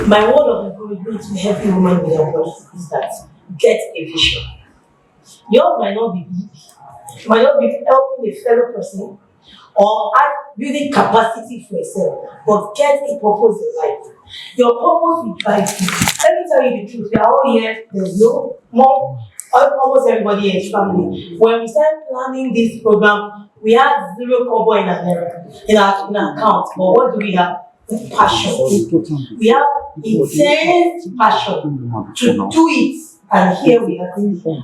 My word of encouragement to every woman with a voice is that get a vision. Yours might not be big, it might not be helping a fellow person or building capacity for yourself, but get a purpose in life. Your purpose will drive you. Let me tell you the truth. We are all here, there's no more, almost everybody here is family. When we started planning this program, we had zero kobo in our account. But what do we have? The passion. We have intense passion to do it. And here we are.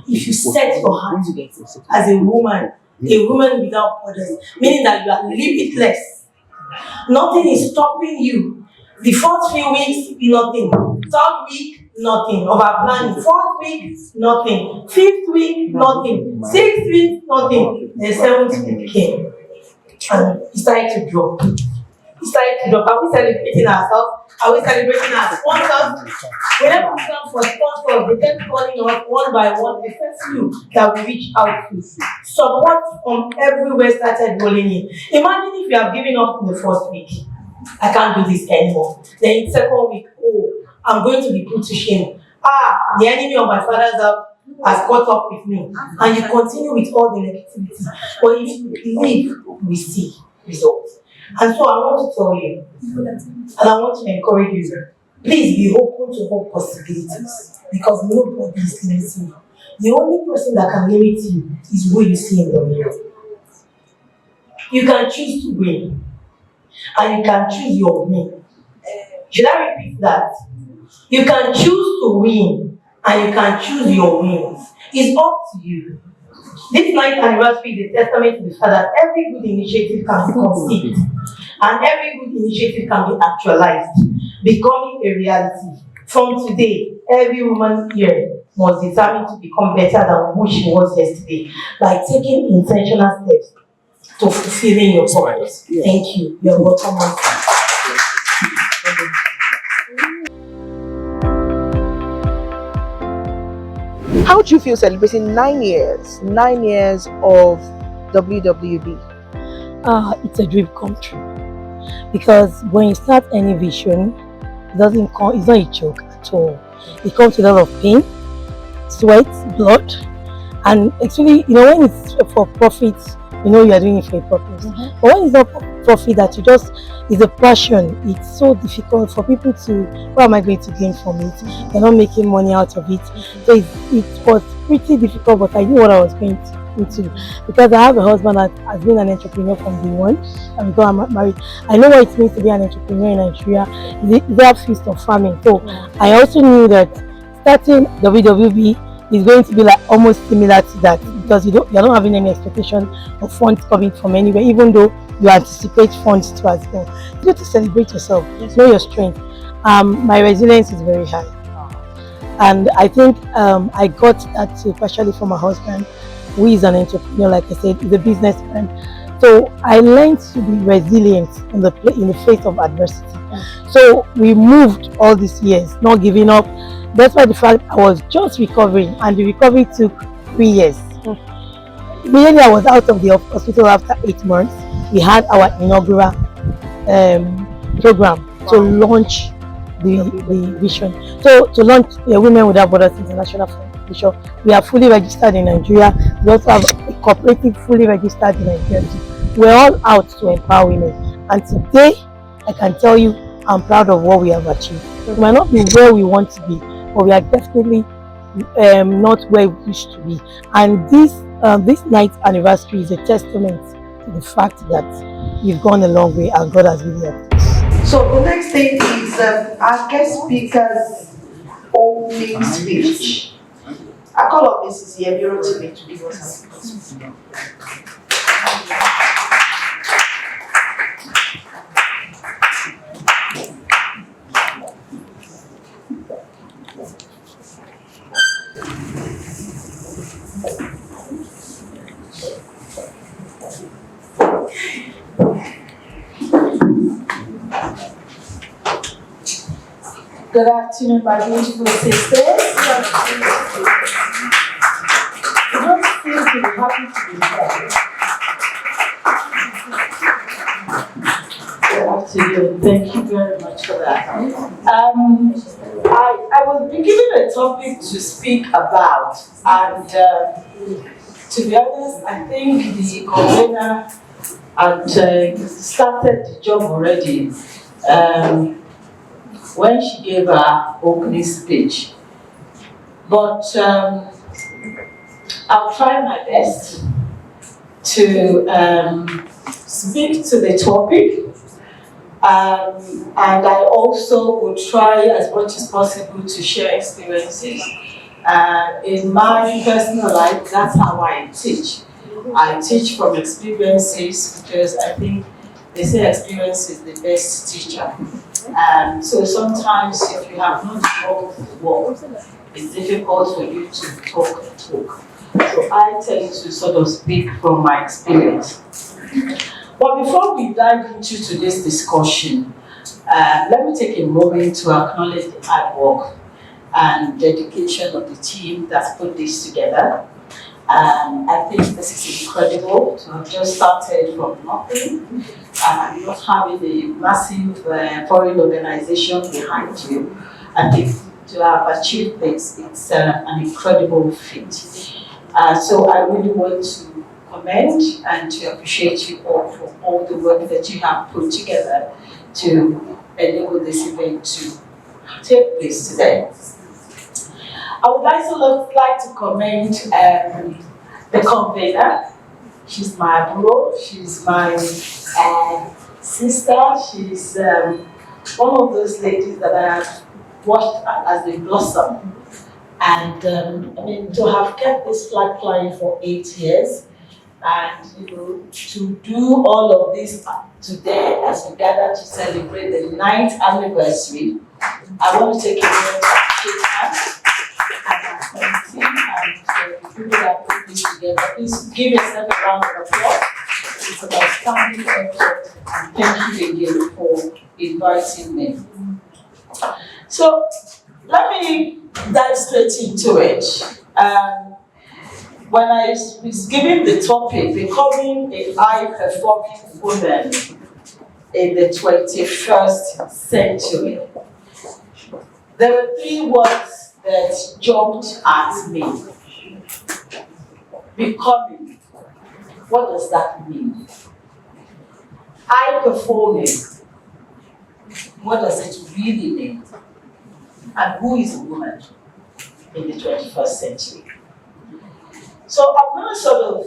If you set your heart to it as a woman without borders, meaning that you are limitless, nothing is stopping you. The first few weeks, nothing. Third week, nothing. Over planning. Fourth week, nothing. Fifth week, nothing. Sixth week, nothing. The seventh week came. And it started to drop. Are we celebrating ourselves? Are we celebrating our sponsors? Whenever we come for sponsors, they kept calling us one by one, the first few that we reach out to. Support from everywhere started rolling in. Imagine if you have given up in the first week. I can't do this anymore. Then in the second week, I'm going to be put to shame. The enemy of my father's house has caught up with me. And you continue with all the negativity. But if you believe, we see results. And so I want to tell you, and I want to encourage you, please be open to all possibilities, because nobody is limiting you. The only person that can limit you is who you see in the mirror. You can choose to win, and you can choose your win. Should I repeat that? You can choose to win, and you can choose your wins. It's up to you. This 9th anniversary is a testament to the fact that every good initiative can be conceived and every good initiative can be actualized, becoming a reality. From today, every woman here must determine to become better than who she was yesterday by taking intentional steps to fulfilling your purpose. Thank you. You're welcome. How do you feel celebrating 9 years of WWB? It's a dream come true. Because when you start any vision, it's not a joke at all. It comes with a lot of pain, sweat, blood, and actually, when it's for profit, you are doing it for a purpose. But when it's not for profit, that is a passion, it's so difficult for people to, what am I going to gain from it? They're not making money out of it. So it was pretty difficult, but I knew what I was going into, because I have a husband that has been an entrepreneur from day one, and because I'm married, I know what it means to be an entrepreneur in Nigeria. They have feast of farming. So I also knew that starting WWB is going to be like almost similar to that, because you're not having any expectation of funds coming from anywhere, even though you anticipate funds to as well. You need to celebrate yourself, know your strength. My resilience is very high, and I think I got that too, partially from my husband, who is an entrepreneur, like I said, is a businessman. So I learned to be resilient in the face of adversity. So we moved all these years, not giving up. That's why the fact I was just recovering, and the recovery took 3 years. Immediately I was out of the hospital after 8 months. We had our inaugural program to launch the vision. So to launch Women Without Borders International Foundation, we are fully registered in Nigeria. We also have a cooperative fully registered in Nigeria. We're all out to empower women. And today, I can tell you, I'm proud of what we have achieved. We might not be where we want to be, but we are definitely not where we wish to be. And this 9th anniversary is a testament to the fact that we've gone a long way and God has really helped us. So the next thing is our guest speaker's opening speech. I call up Mrs. Yemiro to give us her speech. Good afternoon, my beautiful sisters. We don't seem to be happy to be here. Good afternoon. Thank you very much for that. I was be given a topic to speak about, and to be honest, I think the convener had started the job already when she gave her opening speech. But I'll try my best to speak to the topic. And I also will try as much as possible to share experiences. In my personal life, that's how I teach. I teach from experiences because I think they say experience is the best teacher. So sometimes if you have not walked the walk, it's difficult for you to talk the talk. So I tend to sort of speak from my experience. But before we dive into today's discussion, let me take a moment to acknowledge the hard work and dedication of the team that's put this together. I think this is incredible to have just started from nothing and not having a massive foreign organization behind you. I think to have achieved this, it's an incredible feat. So I really want to commend and to appreciate you all for all the work that you have put together to enable this event to take place today. I would also like to commend the convener. She's my bro, she's my sister, she's one of those ladies that I have watched as they blossom. And I mean, to have kept this flag flying for 8 years, and to do all of this today as we gather to celebrate the 9th anniversary, I want to take a moment to appreciate her and our committee and the people that put this together. Please give yourself a round of applause. It's an outstanding effort, and thank you again for inviting me. So let me dive straight into it. When I was given the topic, becoming a high-performing woman in the 21st century, there were 3 words that jumped at me. Becoming. What does that mean? High-performing. What does it really mean? And who is a woman in the 21st century? So I'm going to sort of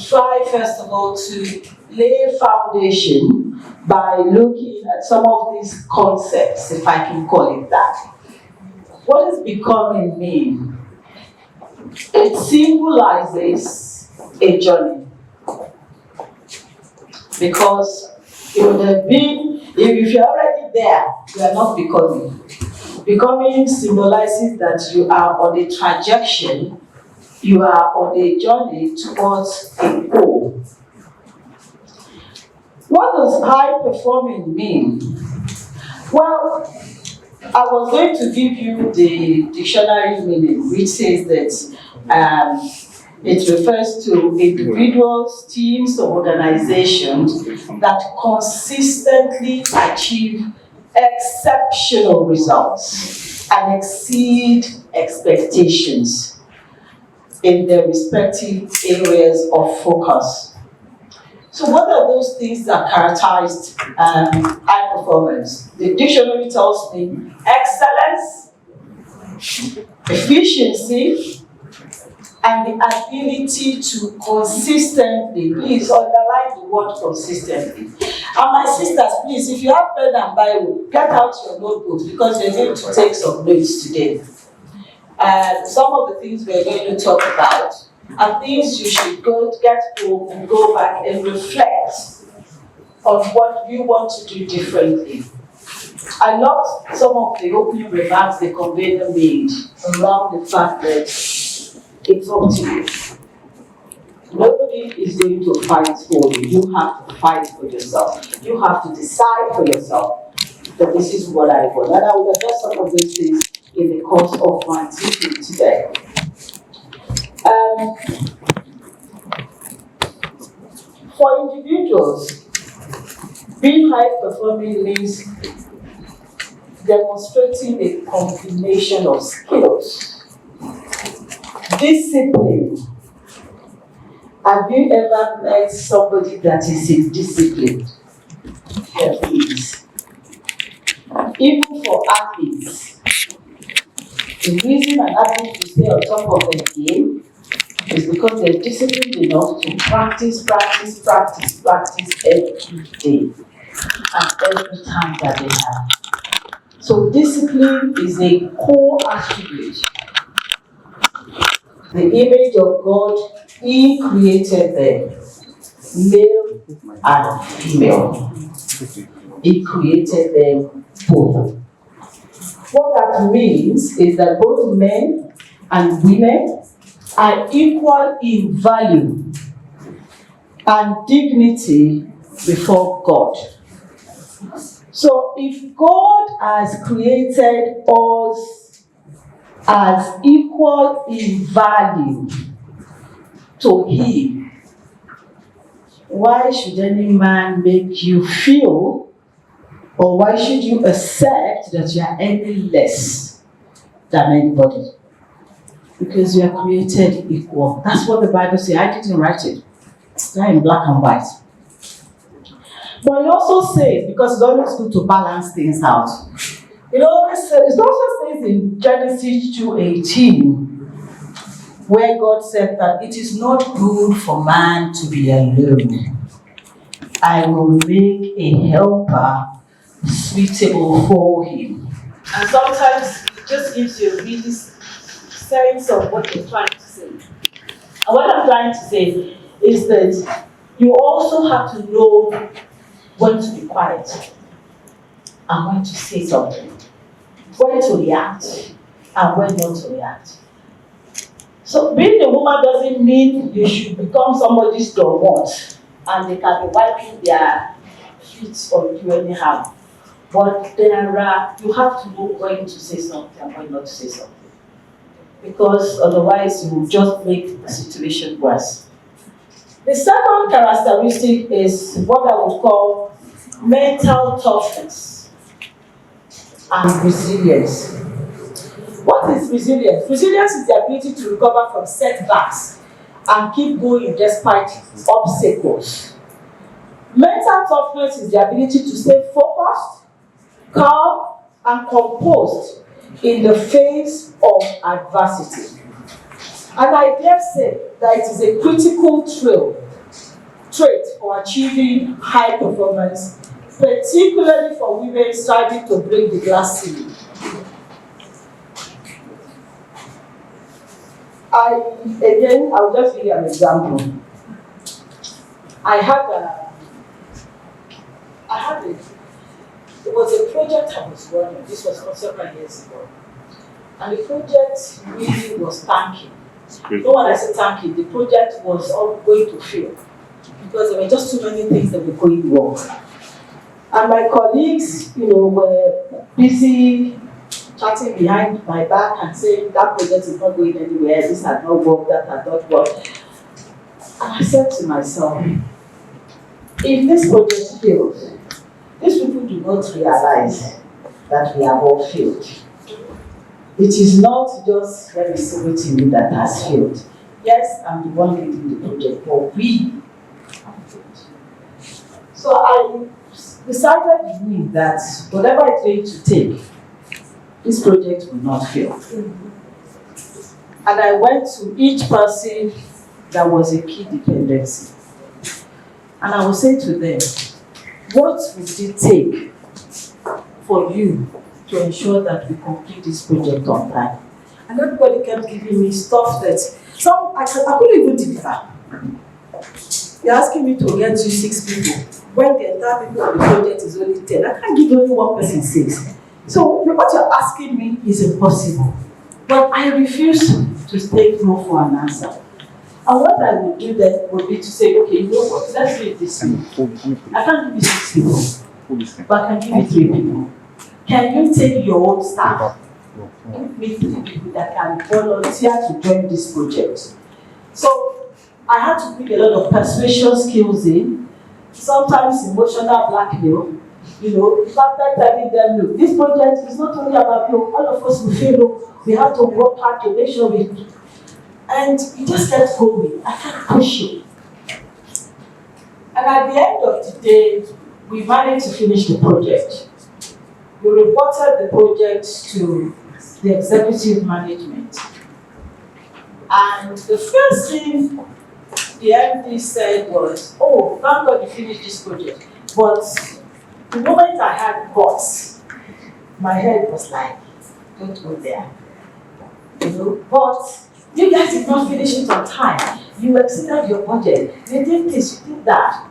try, first of all, to lay foundation by looking at some of these concepts, if I can call it that. What does becoming mean? It symbolizes a journey. Because it would have been, if you're already there, you are not becoming. Becoming symbolizes that you are on a trajectory, you are on a journey towards a goal. What does high performing mean? Well, I was going to give you the dictionary meaning, which says that it refers to individuals, teams, or organizations that consistently achieve exceptional results and exceed expectations in their respective areas of focus. So what are those things that characterize high performance? The dictionary tells me excellence, efficiency, and the ability to consistently, please underline the word consistently. And my sisters, please, if you have pen and Bible, get out your notebooks because we're going to take some notes today. Some of the things we're going to talk about are things you should get home and go back and reflect on what you want to do differently. I loved some of the opening remarks the convener made around the fact that it's up to you. Nobody is going to fight for you. You have to fight for yourself. You have to decide for yourself that this is what I want. And I will address some of these things in the course of my teaching today. For individuals, Being high performing means demonstrating a combination of skills. Discipline. Have you ever met somebody that is indisciplined? There is. Even for athletes, the reason an athlete will stay on top of their game is because they're disciplined enough to practice every day and every time that they have. So discipline is a core attribute. The image of God, He created them, male and female. He created them both. What that means is that both men and women are equal in value and dignity before God. So if God has created us as equal in value to Him, why should any man make you feel, or why should you accept that you are any less than anybody? Because you are created equal. That's what the Bible says. I didn't write it. It's not in black and white. But it also says, because it's always good to balance things out. It also says in Genesis 2:18, where God said that it is not good for man to be alone. I will make a helper suitable for him. And sometimes it just gives you a really sense of what you're trying to say. And what I'm trying to say is that you also have to know when to be quiet and when to say something, when to react and when not to react. So being a woman doesn't mean you should become somebody's doormat and they can be wiping their feet on you anyhow. But you have to know when to say something and when not to say something. Because otherwise you will just make the situation worse. The second characteristic is what I would call mental toughness and resilience. What is resilience? Resilience is the ability to recover from setbacks and keep going despite obstacles. Mental toughness is the ability to stay focused, calm, and composed in the face of adversity. And I dare say that it is a critical trait for achieving high performance, particularly for women striving to break the glass ceiling. I'll just give you an example. It was a project I was running. This was several years ago. And the project really was tanking. No one I said tanking, the project was all going to fail because there were just too many things that were going wrong. And my colleagues, were busy chatting behind my back and saying that project is not going anywhere, this had not worked, that had not worked. And I said to myself, if this project fails, these people do not realize that we have all failed. It is not just very celebrity that has failed. Yes, I'm the one leading the project, but we have failed. So I decided to me that whatever it's going to take, this project will not fail. And I went to each person that was a key dependency. And I will say to them, what would it take for you to ensure that we complete this project on time? And everybody kept giving me stuff that I couldn't even deliver. You're asking me to get you 6 people when the entire people of the project is only 10. I can't give only one person 6. So what you're asking me is impossible. But I refuse to take no for an answer. And what I would do then would be to say, okay, you know what, let's do it this way. I can't give you 6 people, but I can give you 3 people. Can you take your own staff? Give me 3 people that can volunteer to join this project. So I had to bring a lot of persuasion skills in, sometimes emotional blackmail. You know, after telling them, look, this project is not only about you, all of us will fail, we have to work hard to make sure we. And you just kept going. I kept pushing. And at the end of the day, we managed to finish the project. We reported the project to the executive management. And the first thing the MD said was, oh, thank God you finished this project. But the moment I had boss, my head was like, don't go there. You know, but you guys did not finish it on time. You exceeded your budget. You did this, you did that.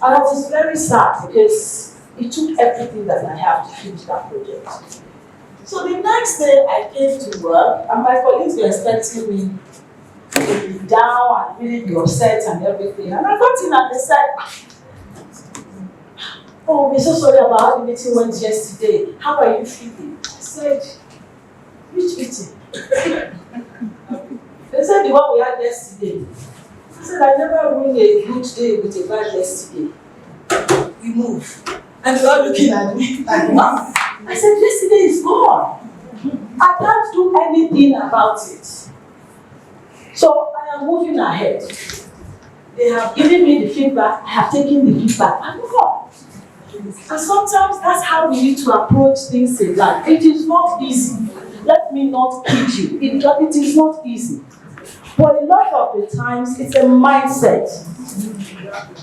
And I was very sad because it took everything that I have to finish that project. So the next day I came to work and my colleagues were expecting me to be down and really be upset and everything. And I got in and they said, oh, we're so sorry about how the meeting went yesterday. How are you feeling? I said, which meeting? They said the one we had yesterday. I said, I never ruined a good day with a bad yesterday. We move. And they were looking at me like, what? I said, yesterday is gone. I can't do anything about it. So I am moving ahead. They have given me the feedback, I have taken the feedback, and move on. And sometimes that's how we need to approach things in life. It is not easy. Let me not kid you. It is not easy. But a lot of the times, it's a mindset.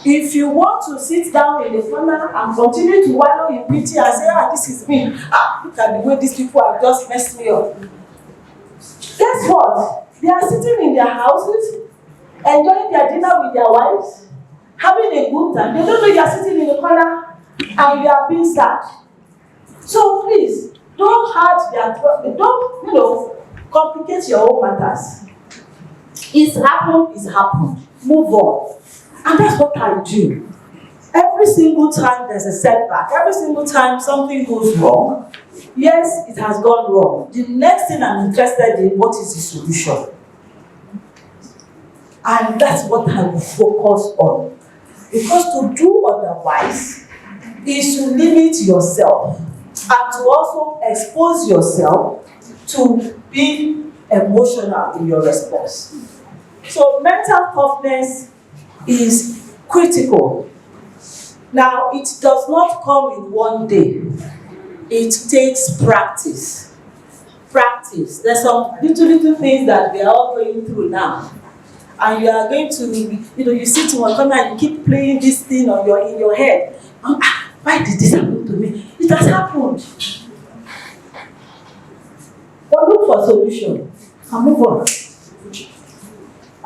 If you want to sit down in the corner and continue to wallow in pity and say, this is me. Look at the way these people have just messed me up. Guess what? They are sitting in their houses, enjoying their dinner with their wives, having a good time. They don't know you are sitting in the corner and you are being sad. So please, don't hurt their, don't, complicate your own matters. It's happened. Move on. And that's what I do. Every single time there's a setback, every single time something goes wrong, yes, it has gone wrong. The next thing I'm interested in, what is the solution? And that's what I will focus on. Because to do otherwise is to limit yourself and to also expose yourself to being emotional in your response. So mental toughness is critical. Now, it does not come in one day. It takes practice. Practice. There's some little things that we are all going through now. And you are going to, you sit in one corner and you keep playing this thing in your head. Why did this happen to me? It has happened. But look for a solution and move on.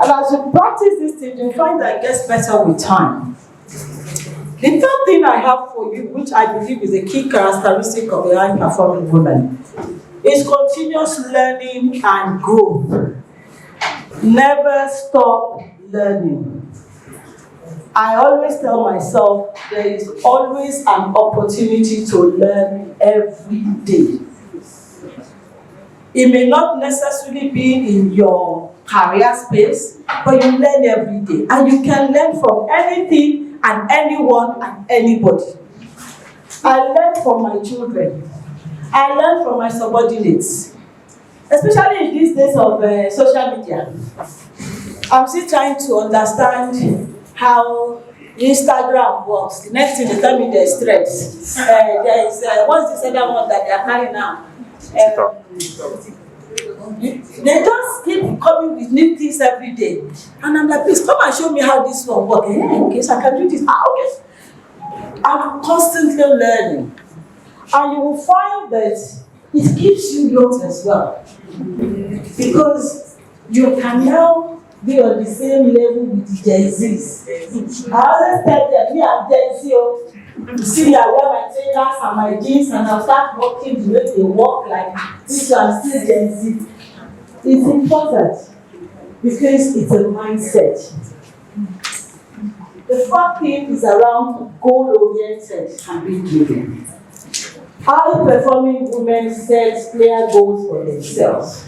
And as you practice this thing, you find that it gets better with time. The third thing I have for you, which I believe is a key characteristic of a high-performing woman, is continuous learning and growth. Never stop learning. I always tell myself there is always an opportunity to learn every day. It may not necessarily be in your career space, but you learn every day. And you can learn from anything and anyone and anybody. I learn from my children. I learn from my subordinates. Especially in these days of social media. I'm still trying to understand how Instagram works. The next thing they tell me there's threads. There is, what's this other one that they are carrying now? They just keep coming with new things every day. And I'm like, please come and show me how this one works. Okay, so I can do this. Okay. I'm constantly learning. And you will find that it keeps you young as well. Because you can now be on the same level with the Gen Zs. I always tell them, me and Gen Z, you see, I wear my trainers and my jeans and I'll start walking the way they walk, like this one still Gen Z. It's important because it's a mindset. The fourth thing is around goal-oriented and being driven. High-performing women set clear goals for themselves.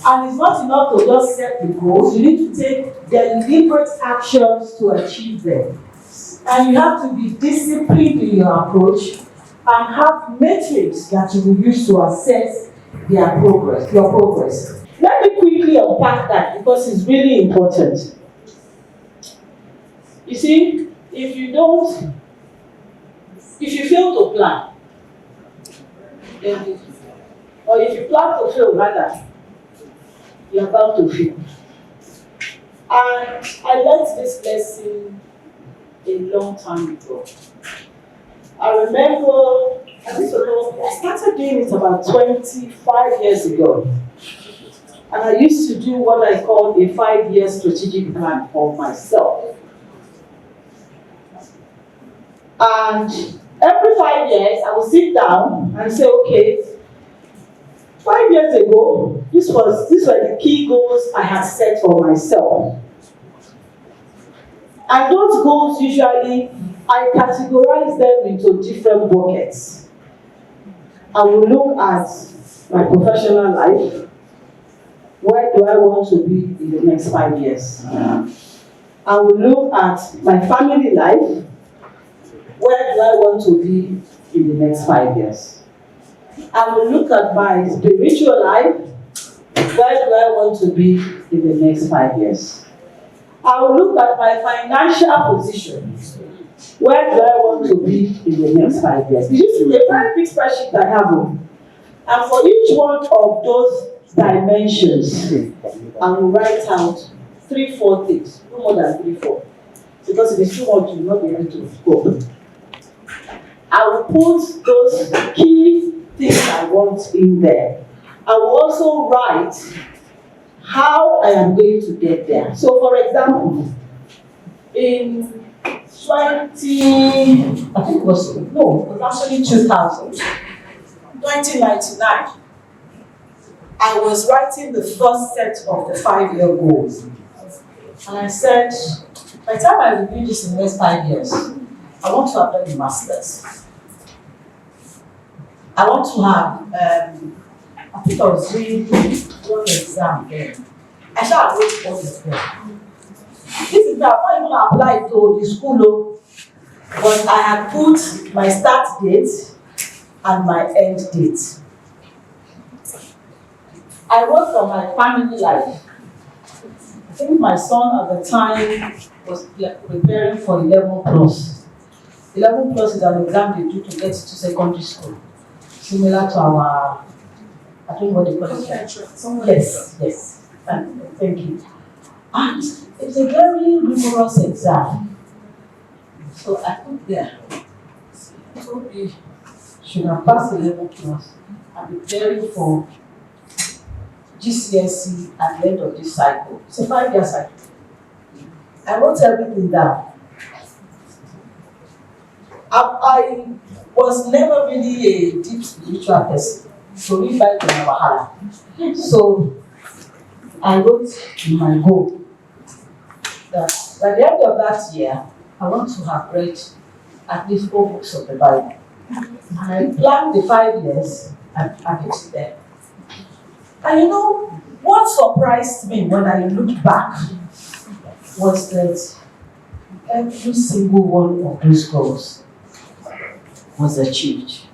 And it's not enough to just set the goals, you need to take deliberate actions to achieve them. And you have to be disciplined in your approach and have metrics that you will use to assess your progress. Let me quickly unpack that because it's really important. You see, if you fail to plan, or if you plan to fail rather, you're about to fail. And I learned this lesson a long time ago. I remember, I started doing it about 25 years ago. And I used to do what I call a 5-year strategic plan for myself. And every 5 years, I would sit down and say, okay, 5 years ago, these were the key goals I had set for myself. And those goals usually, I categorize them into different buckets. I will look at my professional life. Where do I want to be in the next 5 years? I will look at my family life. Where do I want to be in the next 5 years? I will look at my spiritual life. Where do I want to be in the next 5 years? I will look at my financial position. Where do I want to be in the next 5 years? This is a very big spreadsheet I have. And for each one of those dimensions, I will write out 3-4 things. No more than 3-4. Because if it's too much, you will not be able to go. I will put those key things I want in there. I will also write how I am going to get there. So, for example, in 1999, I was writing the first set of the 5-year goals. And I said, by the time I review this in the next 5 years, I want to have done the master's. I want to have, I think I was doing one exam then. I shall wrote all the them. This is now not even applied to the school, but I had put my start date and my end date. I wrote for my family life. I think my son at the time was preparing for 11 plus. 11 plus is an exam they do to get to secondary school. Similar to our, I don't know what they call it. Yes. Thank you. And it's a very rigorous exam. So I put there, so we should have passed 11 plus and preparing for GCSE at the end of this cycle. It's a 5-year cycle. I wrote everything down. I was never really a deep spiritual person. So we fight in our Wahala. So I wrote in my goal that by the end of that year, I want to have read at least 4 books of the Bible. And I planned the 5 years and have it there. And you know, what surprised me when I looked back was that every single one of those goals was achieved.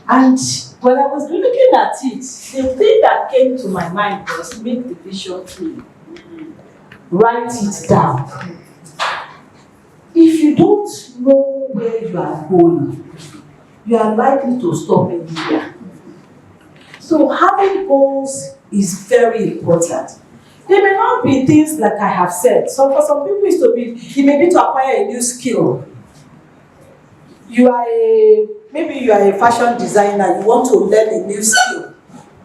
And when I was looking at it, the thing that came to my mind was make the vision clear. Write it down. If you don't know where you are going, you are likely to stop anywhere. So having goals is very important. They may not be things like I have said. So for some people it may be to acquire a new skill. Maybe you are a fashion designer, you want to learn a new skill.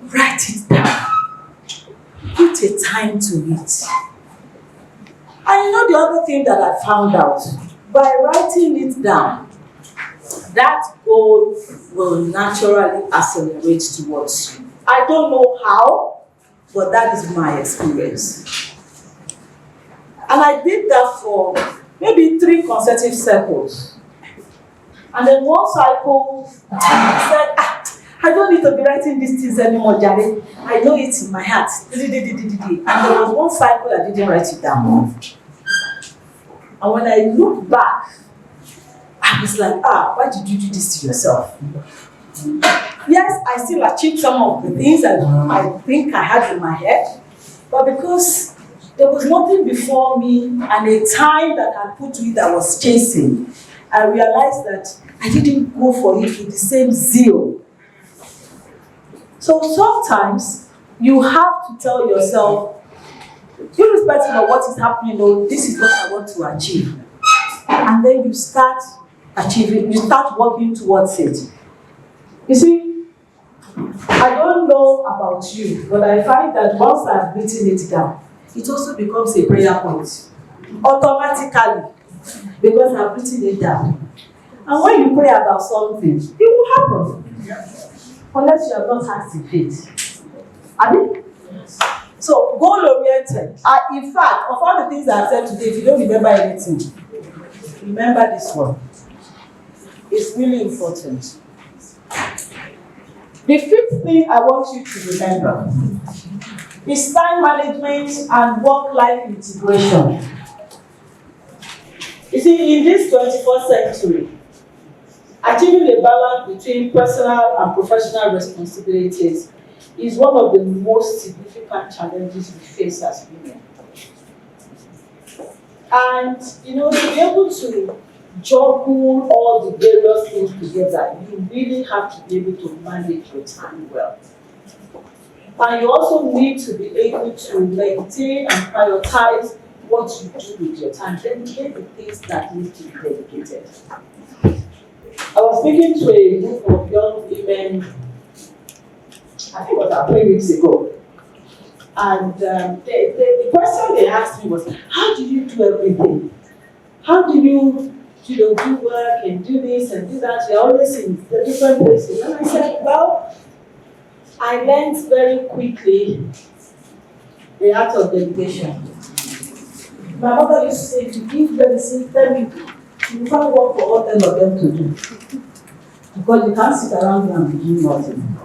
Write it down. Put a time to it. And you know the other thing that I found out, by writing it down, that goal will naturally accelerate towards you. I don't know how, but that is my experience. And I did that for maybe 3 consecutive cycles. And then one cycle, I said, I don't need to be writing these things anymore, Jare. I know it in my heart. And there was one cycle I didn't write it down. And when I look back, I was like, why did you do this to yourself? Yes, I still achieved some of the things that I think I had in my head, but because there was nothing before me and a time that I put to it that was chasing, I realized that I didn't go for it with the same zeal. So sometimes you have to tell yourself, irrespective of what is happening, this is what I want to achieve. And then you start achieving, you start working towards it. You see, I don't know about you, but I find that once I've written it down, it also becomes a prayer point. Automatically, because I've written it down. And when you pray about something, it will happen. Unless you have not asked in faith. I mean, so goal-oriented. In fact, of all the things I've said today, if you don't remember anything, remember this one. It's really important. The fifth thing I want you to remember is time management and work-life integration. You see, in this 21st century, achieving a balance between personal and professional responsibilities is one of the most significant challenges we face as women. And, to be able to juggle all the various things together, you really have to be able to manage your time well. And you also need to be able to maintain and prioritize what you do with your time. Dedicate the things that need to be dedicated. I was speaking to a group of young women, I think it was about 3 weeks ago. And the question they asked me was, how do you do everything? How do you do work and do this and do that? You're always in the different places. And I said, well, I learned very quickly the art of delegation. My mother used to say, if you give medicine, tell me, you can't work for all 10 of them to do. Because you can't sit around here and be doing nothing.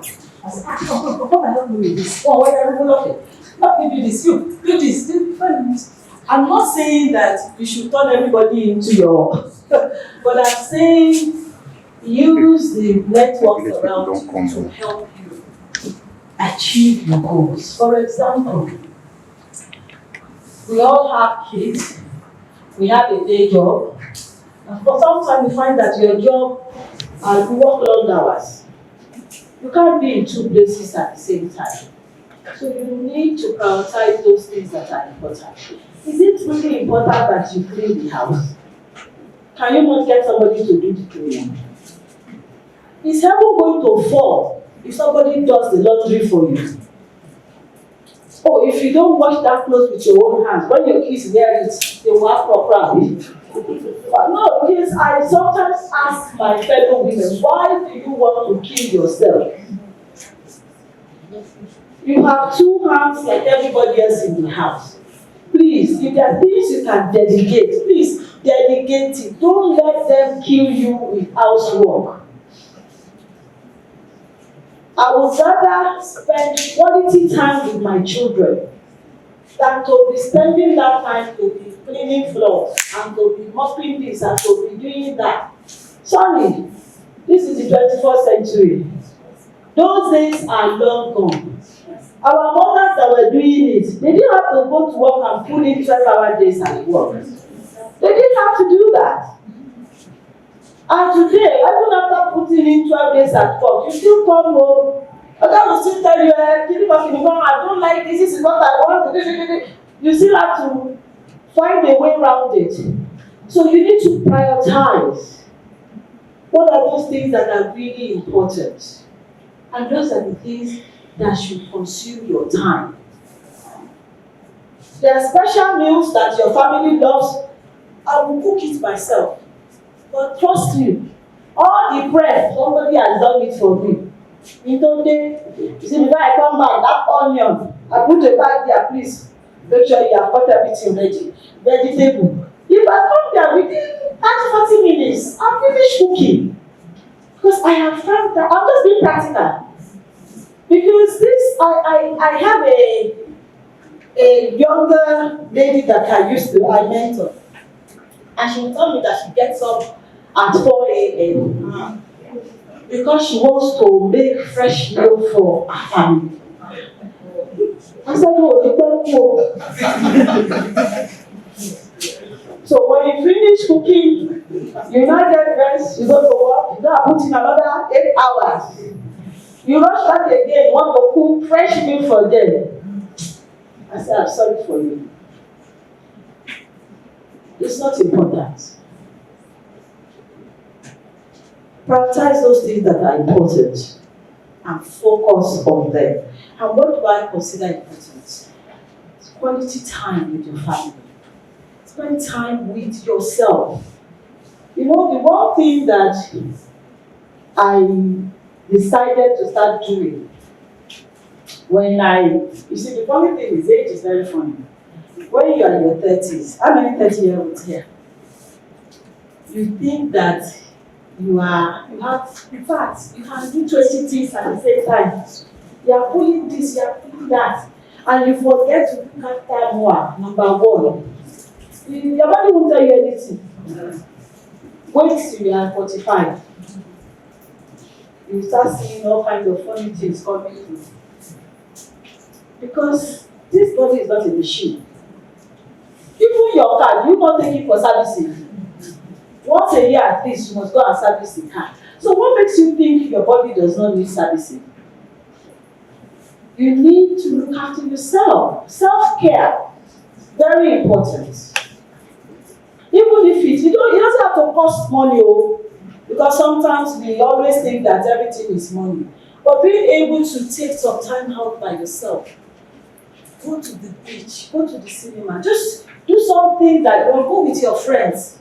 I said, come and help me with this. Oh, why are you okay? Let me do this. You do this. Do this. I'm not saying that you should turn everybody into your, but I'm saying use the networks around you to help you achieve your goals. For example, we all have kids, we have a day job, and for sometimes you find that your job you work long hours. You can't be in two places at the same time. So you need to prioritize those things that are important. Is it really important that you clean the house? Can you not get somebody to do the cleaning? Is heaven going to fall if somebody does the laundry for you? Oh, if you don't wash that clothes with your own hands, when your kids wear it, they will have properly. No, because I sometimes ask my fellow women, why do you want to kill yourself? You have two hands like everybody else in the house. Please, if there are things you can delegate, please delegate it. Don't let them kill you with housework. I would rather spend quality time with my children than to be spending that time to be cleaning floors and to be mopping this and to be doing that. Sorry, this is the 21st century. Those days are long gone. Our mothers that were doing it, they didn't have to go to work and put in 12-hour days at work. They didn't have to do that. And today, even after putting in 12 days at work, you still come home. But I will still tell you, I don't like this, this is what I want. You still have to find a way around it. So you need to prioritize. What are those things that are really important? And those are the things that should consume your time. There are special meals that your family loves. I will cook it myself. But trust me, all the bread, somebody has done it for me. You see, before I come back, that onion, I put the bag there, please. Make sure you have got everything ready. Vegetable. If I come there within 30-40 minutes, I'm finished cooking. Because I have found that I'm just being practical. Because I have a younger lady that I mentor. And she will tell me that she gets up at 4 a.m. because she wants to make fresh meal for her family. I said, oh, you don't know. So when you finish cooking, you now get rest, you go to work, you now put in another 8 hours. You rush back again, you want to cook fresh meal for them. I said, I'm sorry for you. It's not important. Prioritize those things that are important and focus on them. And what do I consider important? It's quality time with your family. Spend time with yourself. You know, the one thing that I decided to start doing you see, the funny thing is, age is very funny. When you are in your 30s, how many 30-year-olds here? You think that you have, in fact, you can do 20 things at the same time. You are pulling this, you are pulling that, and you forget to look at time more, number one. Your body won't tell you anything. Wait till you are 45. You start seeing all kinds of funny things coming through. Because this body is not a machine. Even your car, you not take it for servicing. Once a year at least, you must go and service the car. So what makes you think your body does not need servicing? You need to look after yourself. Self-care, very important. Even if it doesn't have to cost money, because sometimes we always think that everything is money. But being able to take some time out by yourself, go to the beach, go to the cinema, just do something that you go with your friends.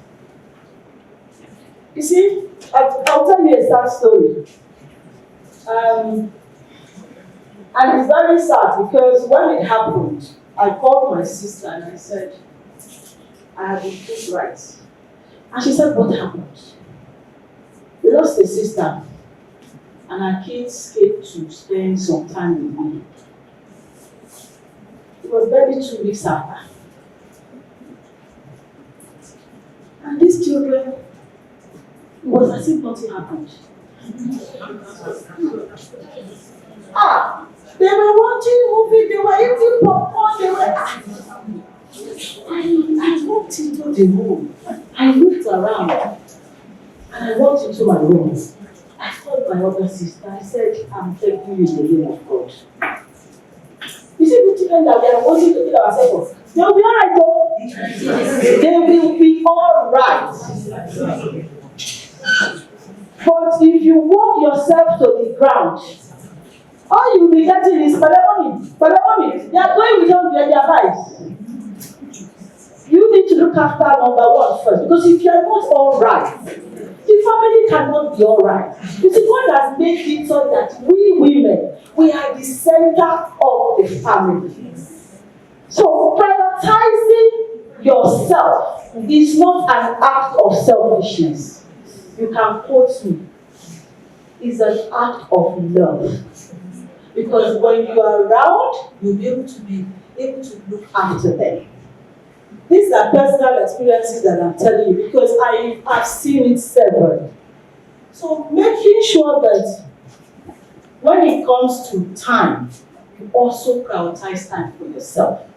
You see, I'll tell you a sad story. And it's very sad because when it happened, I called my sister and I said, I have been put right. And she said, what happened? We lost a sister and our kids came to spend some time with me. It was barely 2 weeks after. And these children, it was as if nothing happened. They were watching movie, they were eating popcorn, they were. I walked into the room, I looked around, and I walked into my room. I called my other sister, I said, I'm thanking you in the name of God. You see the children that we are wanting to kill ourselves, they will be alright, though. They will be alright. But if you walk yourself to the ground, all you'll be getting is Palamoni. They are going without their lives. You need to look after number one first. Because if you are not alright, the family cannot be alright. You see, God has made it so that we women, we are the center of the family. So prioritizing yourself is not an act of selfishness. You can quote me. It's an act of love. Because when you are around, you'll be able to look after them. These are personal experiences that I'm telling you because I have seen it several. So making sure that when it comes to time, you also prioritize time for yourself.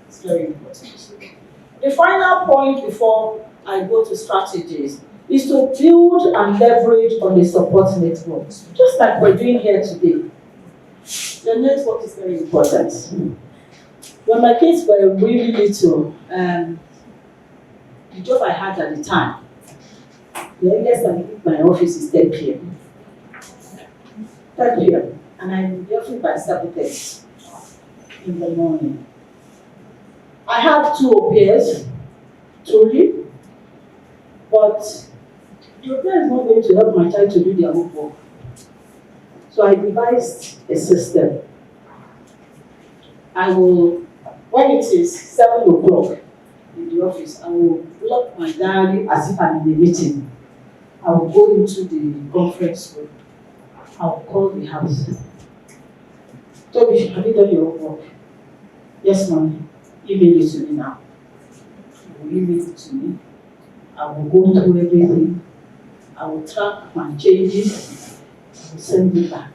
It's very important. The final point before I go to strategies is to build and leverage on the support network. Just like we're doing here today. The network is very important. When my kids were really little, the job I had at the time, the earliest I leave my office is 10 p.m. 10 p.m. And I'm in the office by 7:30 in the morning. I have 2 au pairs, truly, but the au pair is not going to help my child to do their homework. So I devised a system. I will, when it is 7 o'clock in the office, I will block my diary as if I'm in a meeting. I will go into the conference room. I will call the house. Toby, have you done your homework? Yes, mommy. Email it to me now. You will email it to me. I will go through everything. I will track my changes. I will send it back.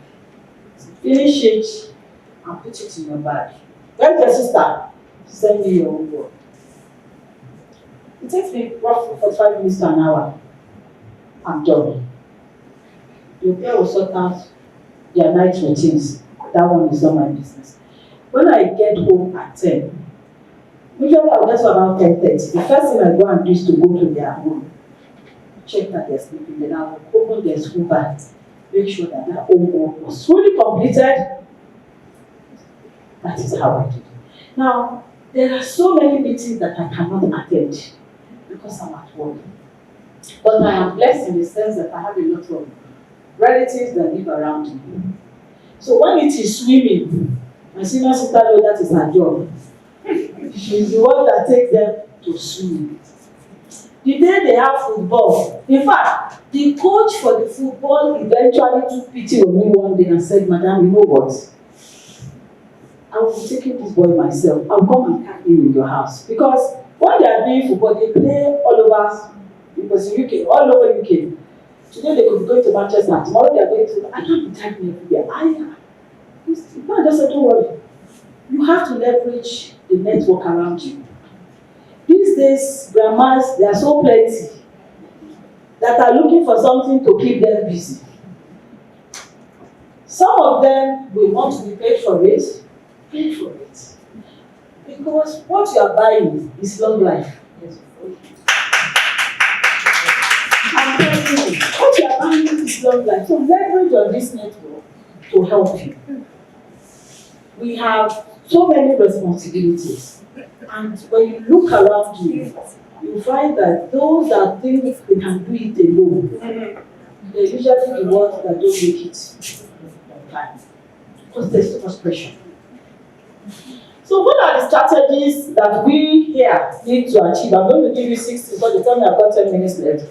Finish it and put it in your bag. Where's your sister? Send me your own work. It takes me roughly 45 minutes to an hour. I'm done. Your girl will sort out their night routines. That one is not my business. When I get home at 10, usually I'll get to about 10:30. The first thing I go and do is to go to their home, check that they're sleeping, then I'll open their school bag, make sure that their homework was fully completed. That is how I do it. Now, there are so many meetings that I cannot attend because I'm at work. But I am blessed in the sense that I have a lot of relatives that live around me. So when it is swimming, my senior sister knows that is her job. She's the one that takes them to swim. The day they have football, in fact, the coach for the football eventually took pity on me one day and said, Madam, you know what? I will be taking this boy myself. I'll come and carry him in your house. Because when they are doing football, they play all over, because in UK, all over UK. Today they could go to Manchester, tomorrow they are going to, I can't be tagging everywhere. No, I just said, don't worry. You have to leverage the network around you. These days, grandmas, they are so plenty that are looking for something to keep them busy. Some of them will want to be paid for it, pay for it. Because what you are buying is long life. I'm telling you, what you are buying is long life. So leverage on this network to help you. We have so many responsibilities. And when you look around you, you find that those that think they can do it alone, they're usually the ones that don't make it on time. Because there's too much pressure. So what are the strategies that we here need to achieve? I'm going to give you 6 because the time I've got 10 minutes left.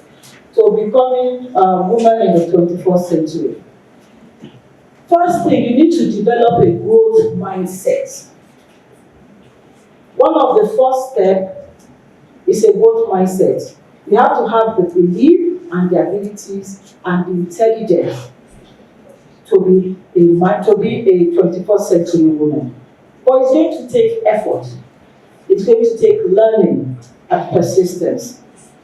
So becoming a woman in the 21st century. First thing, you need to develop a growth mindset. One of the first steps is a growth mindset. You have to have the belief and the abilities and the intelligence to be a 21st century woman. But it's going to take effort. It's going to take learning and persistence.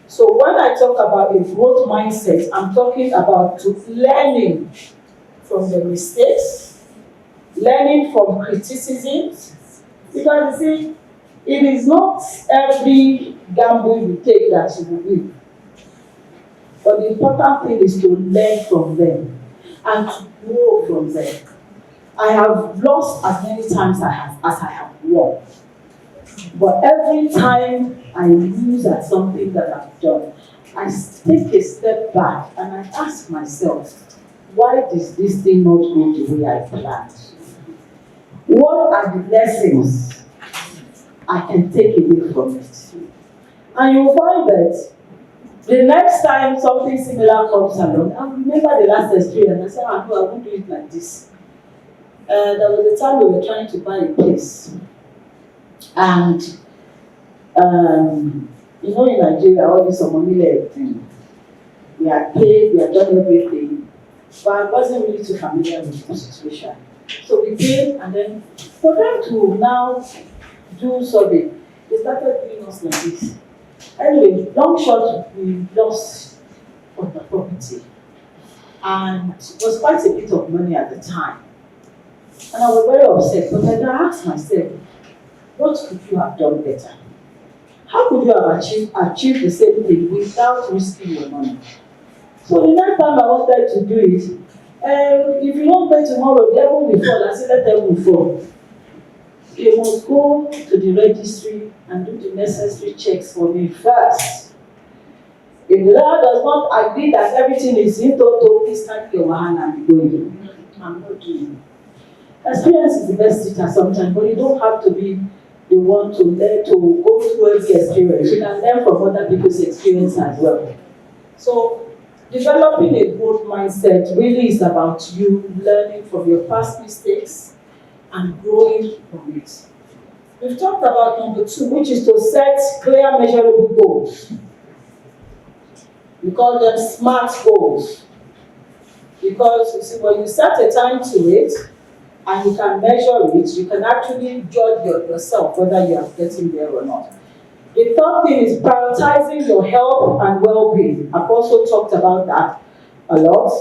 So when I talk about a growth mindset, I'm talking about learning from the mistakes, learning from criticisms, because you see, it is not every gamble you take that you will win. But the important thing is to learn from them and to grow from them. I have lost as many times as I have won. But every time I lose at something that I've done, I take a step back and I ask myself, why does this thing not go the way I planned? What are the lessons I can take away from it? And you'll find that the next time something similar comes along, I remember the last experience. I said, no, I won't do it like this. There was a time we were trying to buy a place. And, in Nigeria, all this money left. We had paid, we had done everything. But I wasn't really too familiar with the situation. So we paid, and then for them to now do survey, they started doing us like this. Anyway, long short, we lost on the property. And it was quite a bit of money at the time. And I was very upset, but then I asked myself, what could you have done better? How could you have achieved the same thing without risking your money? So the next time I wanted to do it, if you don't pay tomorrow, the heaven will fall. I said, let them will fall. You must go to the registry and do the necessary checks for me first. If the Lord does not agree that everything is in total, please carry your hand and be going. I'm not doing it. Experience is the best teacher sometimes, but you don't have to be the one to learn to go through every experience. You can learn from other people's experience as well. So developing a growth mindset really is about you learning from your past mistakes and growing from it. We've talked about number 2, which is to set clear, measurable goals. We call them SMART goals. Because you see, when you set a time to it and you can measure it, you can actually judge yourself whether you are getting there or not. The third thing is prioritizing your health and well-being. I've also talked about that a lot.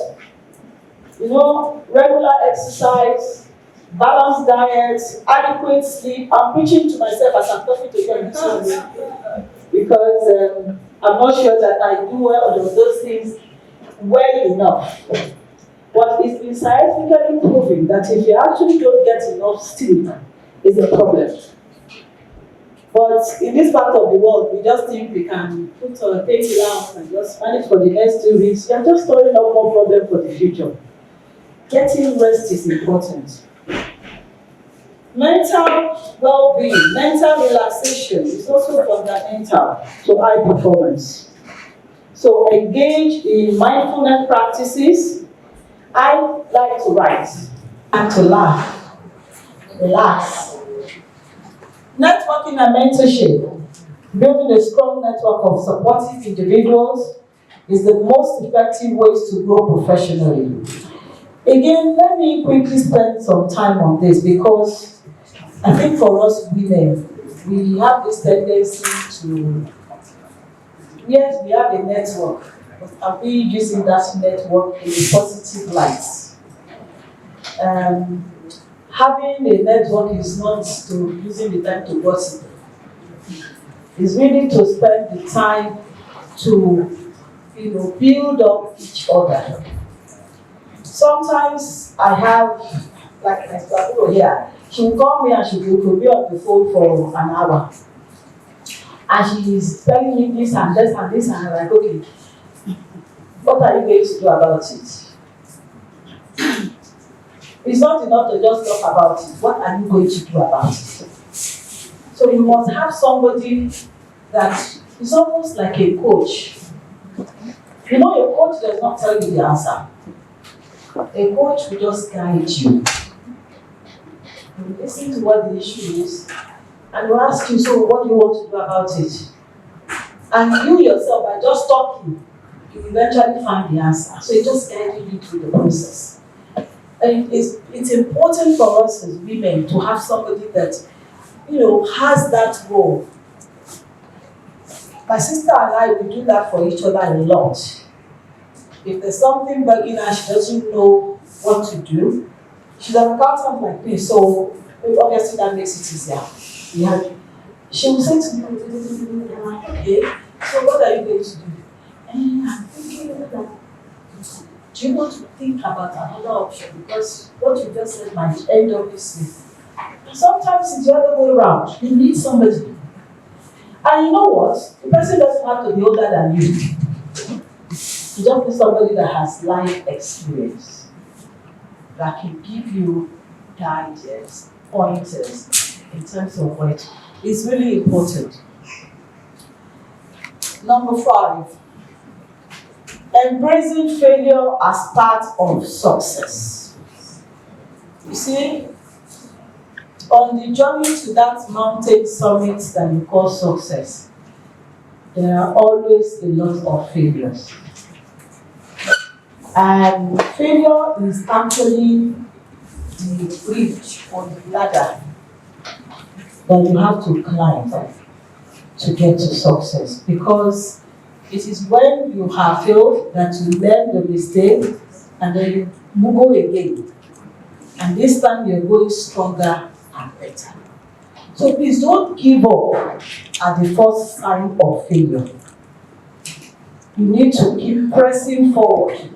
You know, regular exercise, balanced diet, adequate sleep. I'm preaching to myself as I'm talking to you this morning because I'm not sure that I do all of those things well enough. But it's been scientifically proven that if you actually don't get enough sleep, it's a problem. But in this part of the world, we just think we can put a thing down and just manage for the next 2 weeks. We are just storing up more problem for the future. Getting rest is important. Mental well-being, mental relaxation is also fundamental to high performance. So engage in mindfulness practices. I like to write and to laugh, relax. Networking and mentorship, building a strong network of supportive individuals is the most effective ways to grow professionally. Again, let me quickly spend some time on this because I think for us women, we have this tendency to, yes, we have a network, but are we using that network in a positive light? Having a network is not to using the time to gossip. It's really to spend the time to, build up each other. Sometimes I have, like my sister here, she will call me and she will be on the phone for an hour. And she is telling me this and this and this, and I'm like, okay, what are you going to do about it? It's not enough to just talk about it. What are you going to do about it? So you must have somebody that is almost like a coach. You know, a coach does not tell you the answer. A coach will just guide you. He will listen to what the issue is and will ask you, so what do you want to do about it? And you yourself, by just talking, you will eventually find the answer. So it just guides you through the process. And it's important for us as women to have somebody that, has that role. My sister and I, we do that for each other a lot. If there's something bugging her, she doesn't know what to do. She's an accountant like me, so obviously that makes it easier. She will say to me, okay, so what are you going to do? And I'm thinking that, do you want to think about another option? Because what you just said might end up this way. Sometimes it's the other way around. You need somebody. And you know what? The person doesn't have to be older than you. You just need somebody that has life experience, that can give you guidance, pointers in terms of what is really important. Number 5, embracing failure as part of success. You see, on the journey to that mountain summit that you call success, there are always a lot of failures. And failure is actually the bridge or the ladder that you have to climb to get to success. Because it is when you have failed that you learn the mistake and then you go again. And this time you're going stronger and better. So please don't give up at the first sign of failure. You need to keep pressing forward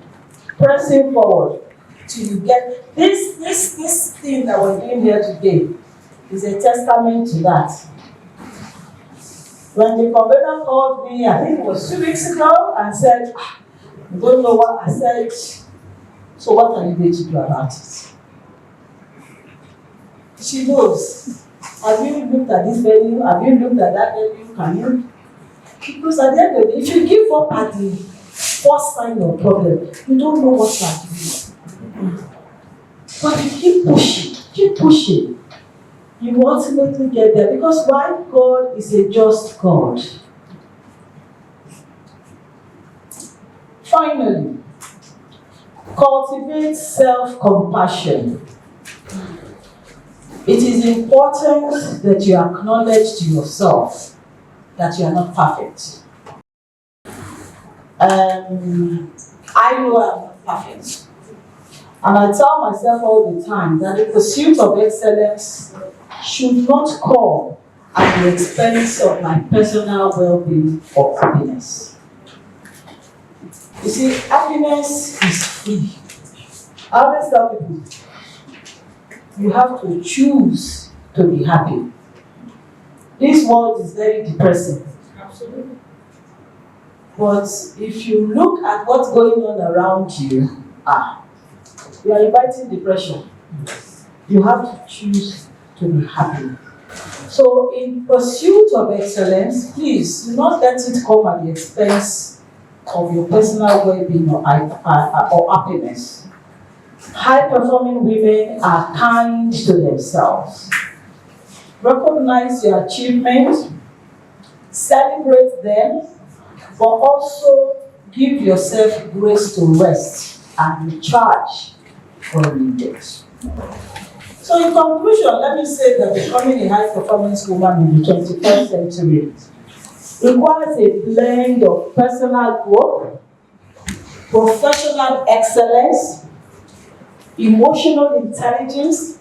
till you get this thing that we're doing here today is a testament to that. When the convener called me, I think it was 2 weeks ago, and said, I don't know what I said, so what are you going to do about it? She knows. Have you looked at this venue? Have you looked at that venue? Can you? Because at the end of the day, if you give up at the first sign of problem, you don't know what you are doing. But you keep pushing. You will ultimately get there. Because why? God is a just God. Finally, cultivate self-compassion. It is important that you acknowledge to yourself that you are not perfect. I know I'm not perfect. And I tell myself all the time that the pursuit of excellence should not come at the expense of my personal well-being or happiness. You see, happiness is free. I always tell people, you have to choose to be happy. This world is very depressing. Absolutely. But if you look at what's going on around you, you are inviting depression. You have to choose to be happy. So in pursuit of excellence, please do not let it come at the expense of your personal well-being or happiness. High-performing women are kind to themselves. Recognize your achievements, celebrate them, but also give yourself grace to rest and recharge when needed. So in conclusion, let me say that becoming a high-performance woman in the 21st century requires a blend of personal growth, professional excellence, emotional intelligence.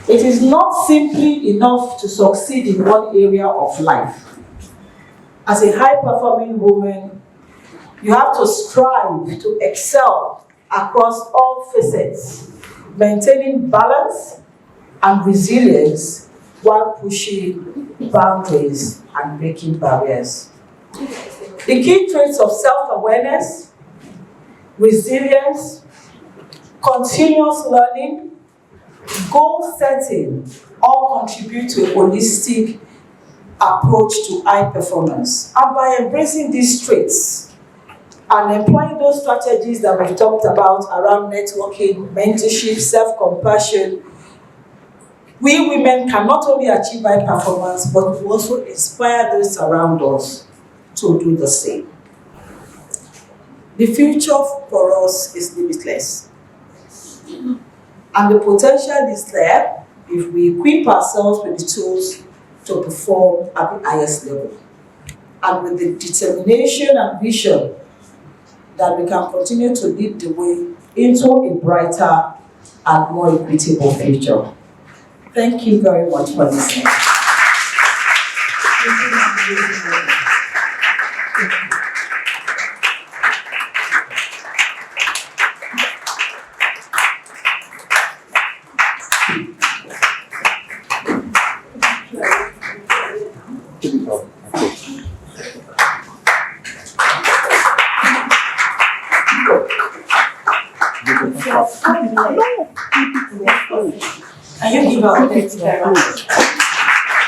It is not simply enough to succeed in one area of life. As a high-performing woman, you have to strive to excel across all facets, maintaining balance and resilience while pushing boundaries and breaking barriers. The key traits of self-awareness, resilience, continuous learning, goal setting all contribute to a holistic approach to high performance. And by embracing these traits and employing those strategies that we've talked about around networking, mentorship, self-compassion, we women can not only achieve high performance, but we also inspire those around us to do the same. The future for us is limitless. And the potential is there if we equip ourselves with the tools to perform at the highest level. And with the determination and vision that we can continue to lead the way into a brighter and more equitable future. Thank you very much for listening.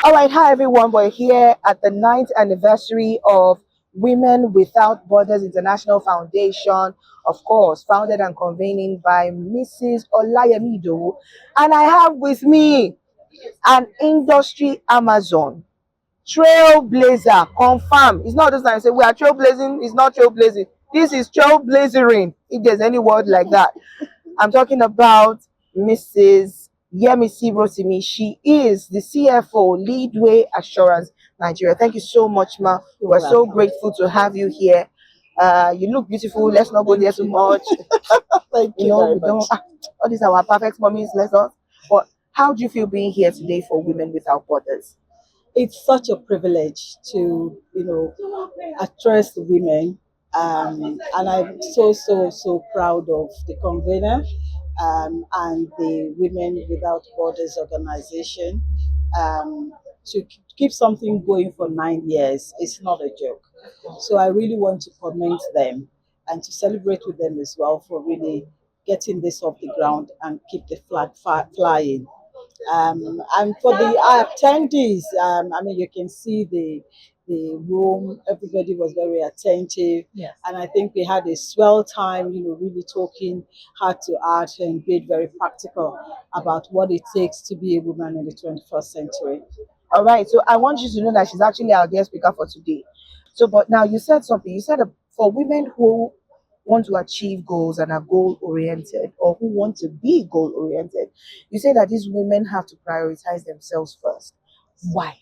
All right, hi everyone. We're here at the 9th anniversary of Women Without Borders International Foundation, of course, founded and convening by Mrs. Olayemi Idowu. And I have with me an industry Amazon, trailblazer, confirm. It's not just like say we are trailblazing, it's not trailblazing. This is trailblazering, if there's any word like that. I'm talking about Mrs. Yemisi Rotimi. She is the CFO, Leadway Assurance Nigeria. Thank you so much, ma. We're so grateful to have you here. You look beautiful. Let's not go there too much. Thank you very much. All these are our perfect mommies. Let's not. But how do you feel being here today for Women Without Borders? It's such a privilege to, address the women. And I'm so proud of the convener and the Women Without Borders organization. To keep something going for 9 years is not a joke. So I really want to commend them and to celebrate with them as well for really getting this off the ground and keep the flag flying. And for the attendees, you can see the room. Everybody was very attentive, Yes. and I think we had a swell time. Really talking heart to heart and being very practical about what it takes to be a woman in the 21st century. All right. So I want you to know that she's actually our guest speaker for today. So, but now you said something. You said for women who want to achieve goals and are goal oriented, or who want to be goal oriented, you say that these women have to prioritize themselves first. Why?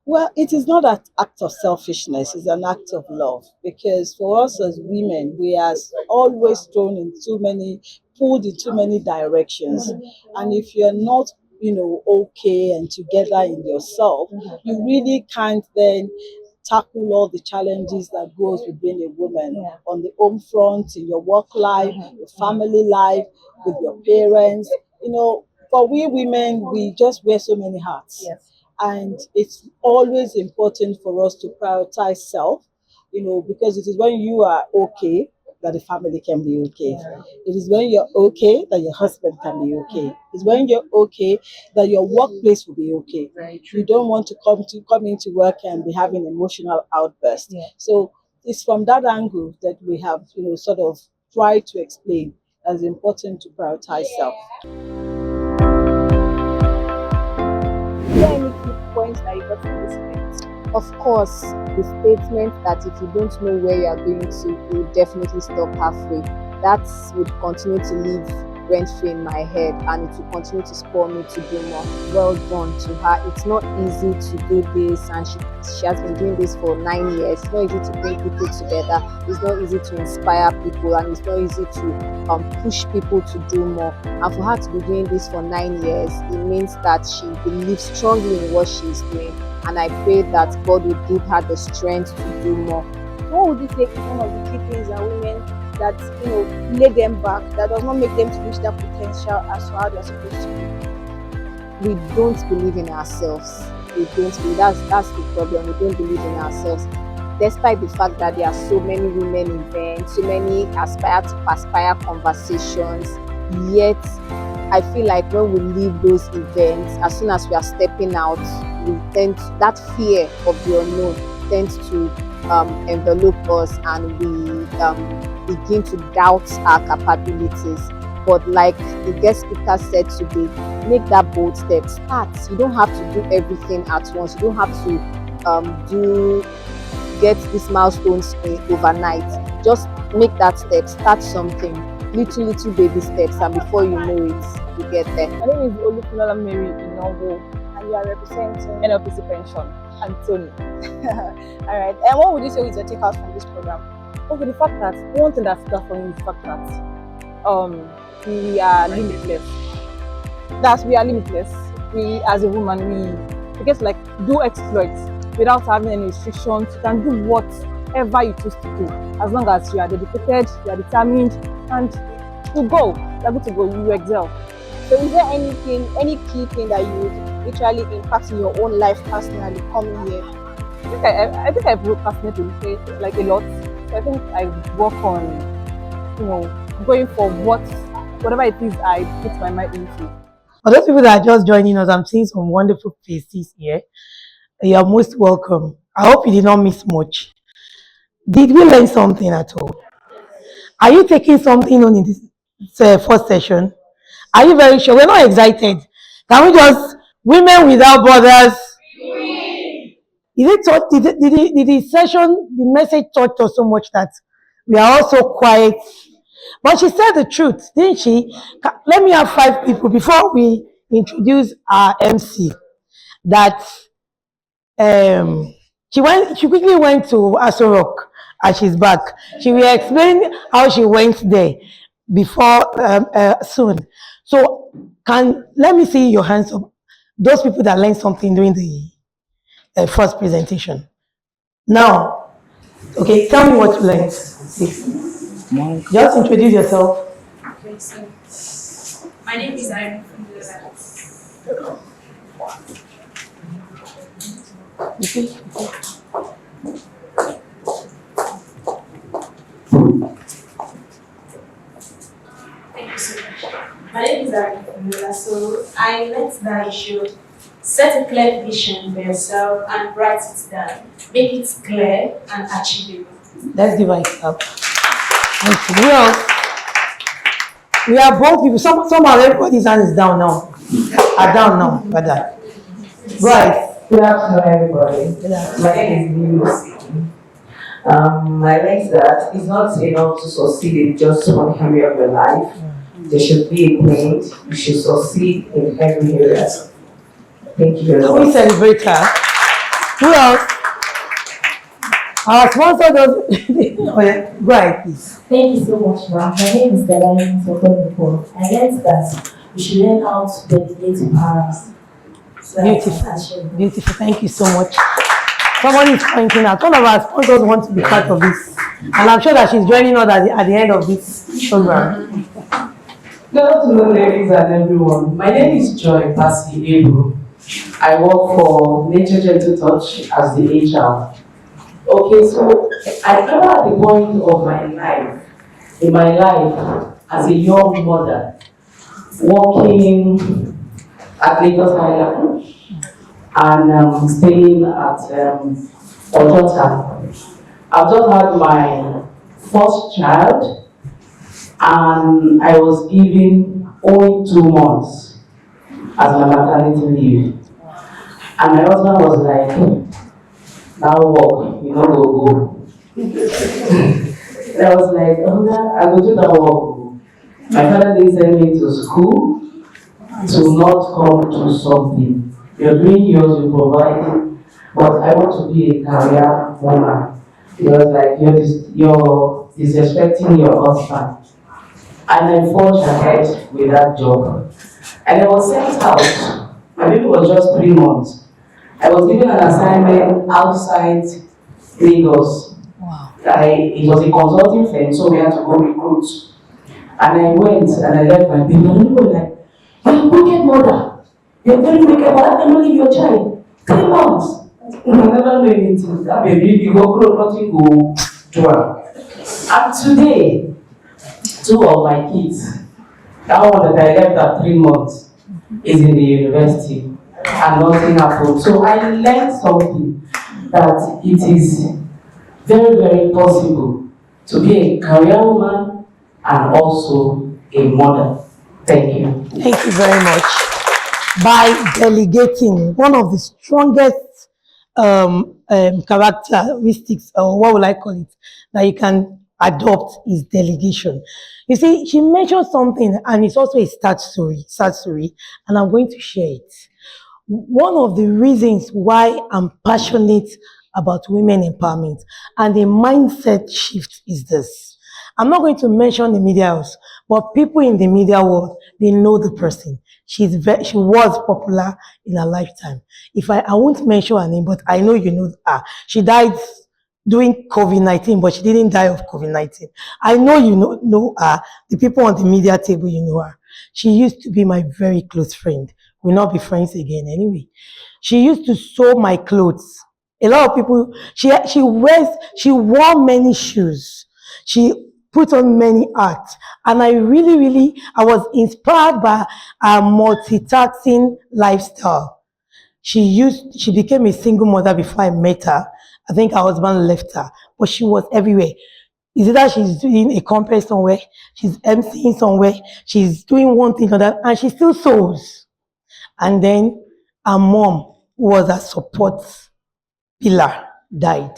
Well, it is not an act of selfishness, it's an act of love. Because for us as women, we are always thrown in too many, pulled in too many directions. And if you're not, okay and together in yourself, you really can't then tackle all the challenges that goes with being a woman on the home front, in your work life, your family life, with your parents. For we women, we just wear so many hats. Yes. And it's always important for us to prioritize self, because it is when you are okay that the family can be okay. It is when you're okay that your husband can be okay. It's when you're okay that your workplace will be okay. You don't want to come into work and be having emotional outbursts. Yeah. So it's from that angle that we have, sort of tried to explain that it's important to prioritize self. Is there any key points that you got from this event? Of course, the statement that if you don't know where you are going to, you will definitely stop halfway. That would continue to live rent-free in my head, and it will continue to spur me to do more. Well done to her. It's not easy to do this, and she has been doing this for 9 years. It's not easy to bring people together. It's not easy to inspire people, and it's not easy to push people to do more. And for her to be doing this for 9 years, it means that she believes strongly in what she is doing. And I pray that God will give her the strength to do more. What would you say is one of the key things that women that lay them back, that does not make them to reach that potential as to how they're supposed to be? We don't believe in ourselves. We don't believe. That's the problem. We don't believe in ourselves. Despite the fact that there are so many women events, so many aspire to perspire conversations, yet I feel like when we leave those events, as soon as we are stepping out, that fear of the unknown tends to envelope us, and we begin to doubt our capabilities. But like the guest speaker said today, make that bold step. Start. You don't have to do everything at once. You don't have to get these milestones overnight. Just make that step. Start something. Little baby steps, and before you know it, you get there. My name is Olufunala Mary Inongo, and you are representing NLPC Pension, Anthony. All right. And what would you say is your takeout from this program? Okay, the fact that one thing that stood out for me is the fact that we are limitless. We are limitless. We, as a woman, we get to do exploits without having any restrictions. You can do whatever you choose to do, as long as you are dedicated, you are determined, and you go. You're good to go. You excel. So is there any key thing that you would literally impact in your own life personally coming here? I think I've procrastinated a lot. So I think I work on, going for whatever it is I put my mind into. For those people that are just joining us, I'm seeing some wonderful faces here. You are most welcome. I hope you did not miss much. Did we learn something at all? Are you taking something on in this first session? Are you very sure? We're not excited. Can we just, women without borders? Is it touch, did the session, the message touched us so much that we are also quiet? But she said the truth, didn't she? Let me have 5 people before we introduce our MC. That she quickly went to Aso Rock and she's back. She will explain how she went there before soon. So let me see your hands up. Those people that learned something during the first presentation. Now, okay, tell me what you learned. Just introduce yourself. Okay, so my name is Irene from the Netherlands. Thank you so much. My name is Irene from the Netherlands. So I learned that you should set a clear vision for yourself and write it down. Make it clear and achievable. Let's give it up. We are both people. Somehow everybody's hand is down now. Are down now, brother. Right. Good afternoon, everybody. My name is Lulu. I learned that it's not enough to succeed in just one area of your life. There should be a point. You should succeed in every area. Thank you very Can we much. celebrate her? Who else? Our sponsor does. Oh, yeah. Go ahead, please. Thank you so much, ma'am. My name is Delani Sokonipo. I learned that we should learn how to dedicate to parents. So that Beautiful. I can Beautiful. Thank you so much. Somebody is pointing out. One of our sponsors want to be part of this. And I'm sure that she's joining us at the end of this program. Good afternoon, ladies and everyone. My name is Joy Pasi Ebru. I work for Nature Gentle Touch as the HR. Okay, so I remember at the point of my life as a young mother, working at Lagos Island and staying at Ojota. I've just had my first child and I was given only 2 months as my maternity leave. And my husband was like, now work, you know, go. And I was like, oh, yeah, I go do that work. My father didn't send me to school to not come to something. You're doing yours, you provide, but I want to be a career woman. He was like, you're disrespecting your husband. And I forged ahead with that job. And I was sent out. My baby was just 3 months. I was given an assignment outside Lagos. Wow. It was a consulting firm, so we had to go recruit. And I went and I left my baby. And people were like, you're a wicked mother. You're very wicked. Why can't you leave your child? 3 months. I never knew anything. That baby, if you go grow, nothing go to her. And today, 2 of my kids, that one that I left at 3 months, is in the university and nothing happened. So I learned something that it is very, very possible to be a career woman and also a mother. Thank you. Thank you very much. By delegating, one of the strongest characteristics, or what would I call it, that you can adopt is delegation. You see, she mentioned something, and it's also a sad story, and I'm going to share it. One of the reasons why I'm passionate about women empowerment and the mindset shift is this. I'm not going to mention the media house, but people in the media world, they know the person. She was popular in her lifetime. I won't mention her name, but I know you know her. She died during COVID-19, but she didn't die of COVID-19. I know you know her. The people on the media table, you know her. She used to be my very close friend. We'll not be friends again anyway. She used to sew my clothes. A lot of people, she wore many shoes. She put on many arts. And I was inspired by her multitasking lifestyle. She became a single mother before I met her. I think her husband left her, but she was everywhere. Is it that she's doing a conference somewhere, she's emceeing somewhere, she's doing one thing or that, and she still sews. And then her mom, who was her support pillar, died.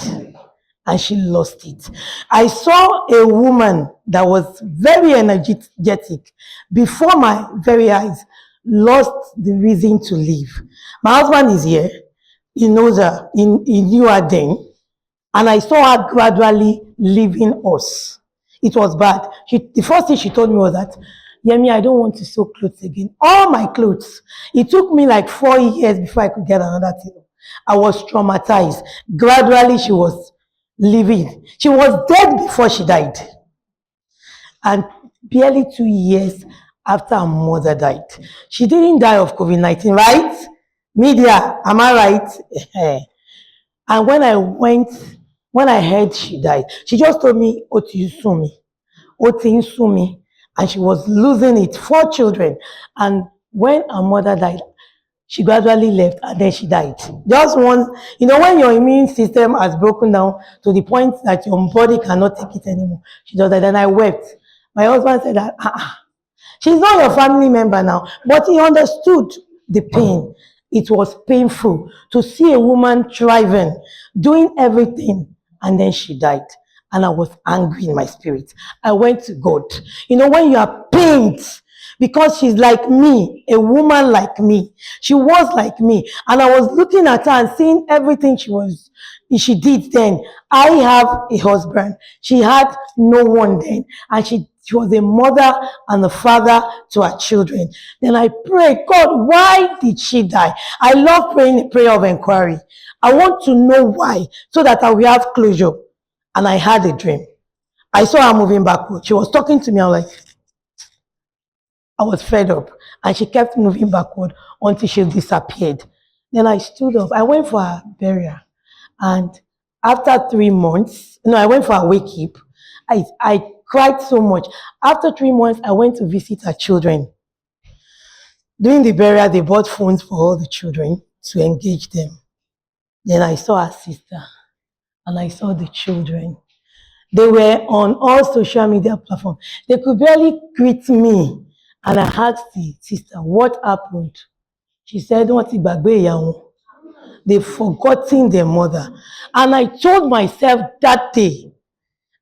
And she lost it. I saw a woman that was very energetic before my very eyes, lost the reason to live. My husband is here. He knows her. He knew her then. And I saw her gradually leaving us. It was bad. The first thing she told me was that, Yemi, I don't want to sew clothes again. All my clothes. It took me like 4 years before I could get another thing. I was traumatized. Gradually, she was living. She was dead before she died. And barely 2 years after her mother died. She didn't die of COVID-19, right? Media, am I right? And when I heard she died, she just told me, Oti Sumi. And she was losing it, 4 children. And when her mother died, she gradually left and then she died. Just one, when your immune system has broken down to the point that your body cannot take it anymore, she just died. And I wept. My husband said that, she's not your family member now, but he understood the pain. It was painful to see a woman thriving, doing everything, And then she died. And I was angry in my spirit. I went to God. You know, when you are pained, because she's like me, a woman like me. She was like me. And I was looking at her and seeing everything she did then. I have a husband. She had no one then. And she was a mother and a father to her children. Then I prayed, God, why did she die? I love praying a prayer of inquiry. I want to know why, so that I will have closure. And I had a dream. I saw her moving backward. She was talking to me. I was like, I was fed up. And she kept moving backward until she disappeared. Then I stood up. I went for her burial. And after 3 months, no, I went for a wake keep. I cried so much. After 3 months, I went to visit her children. During the burial, they bought phones for all the children to engage them. Then I saw her sister and I saw the children. They were on all social media platforms. They could barely greet me. And I asked the sister, what happened? She said, they've forgotten their mother. And I told myself that day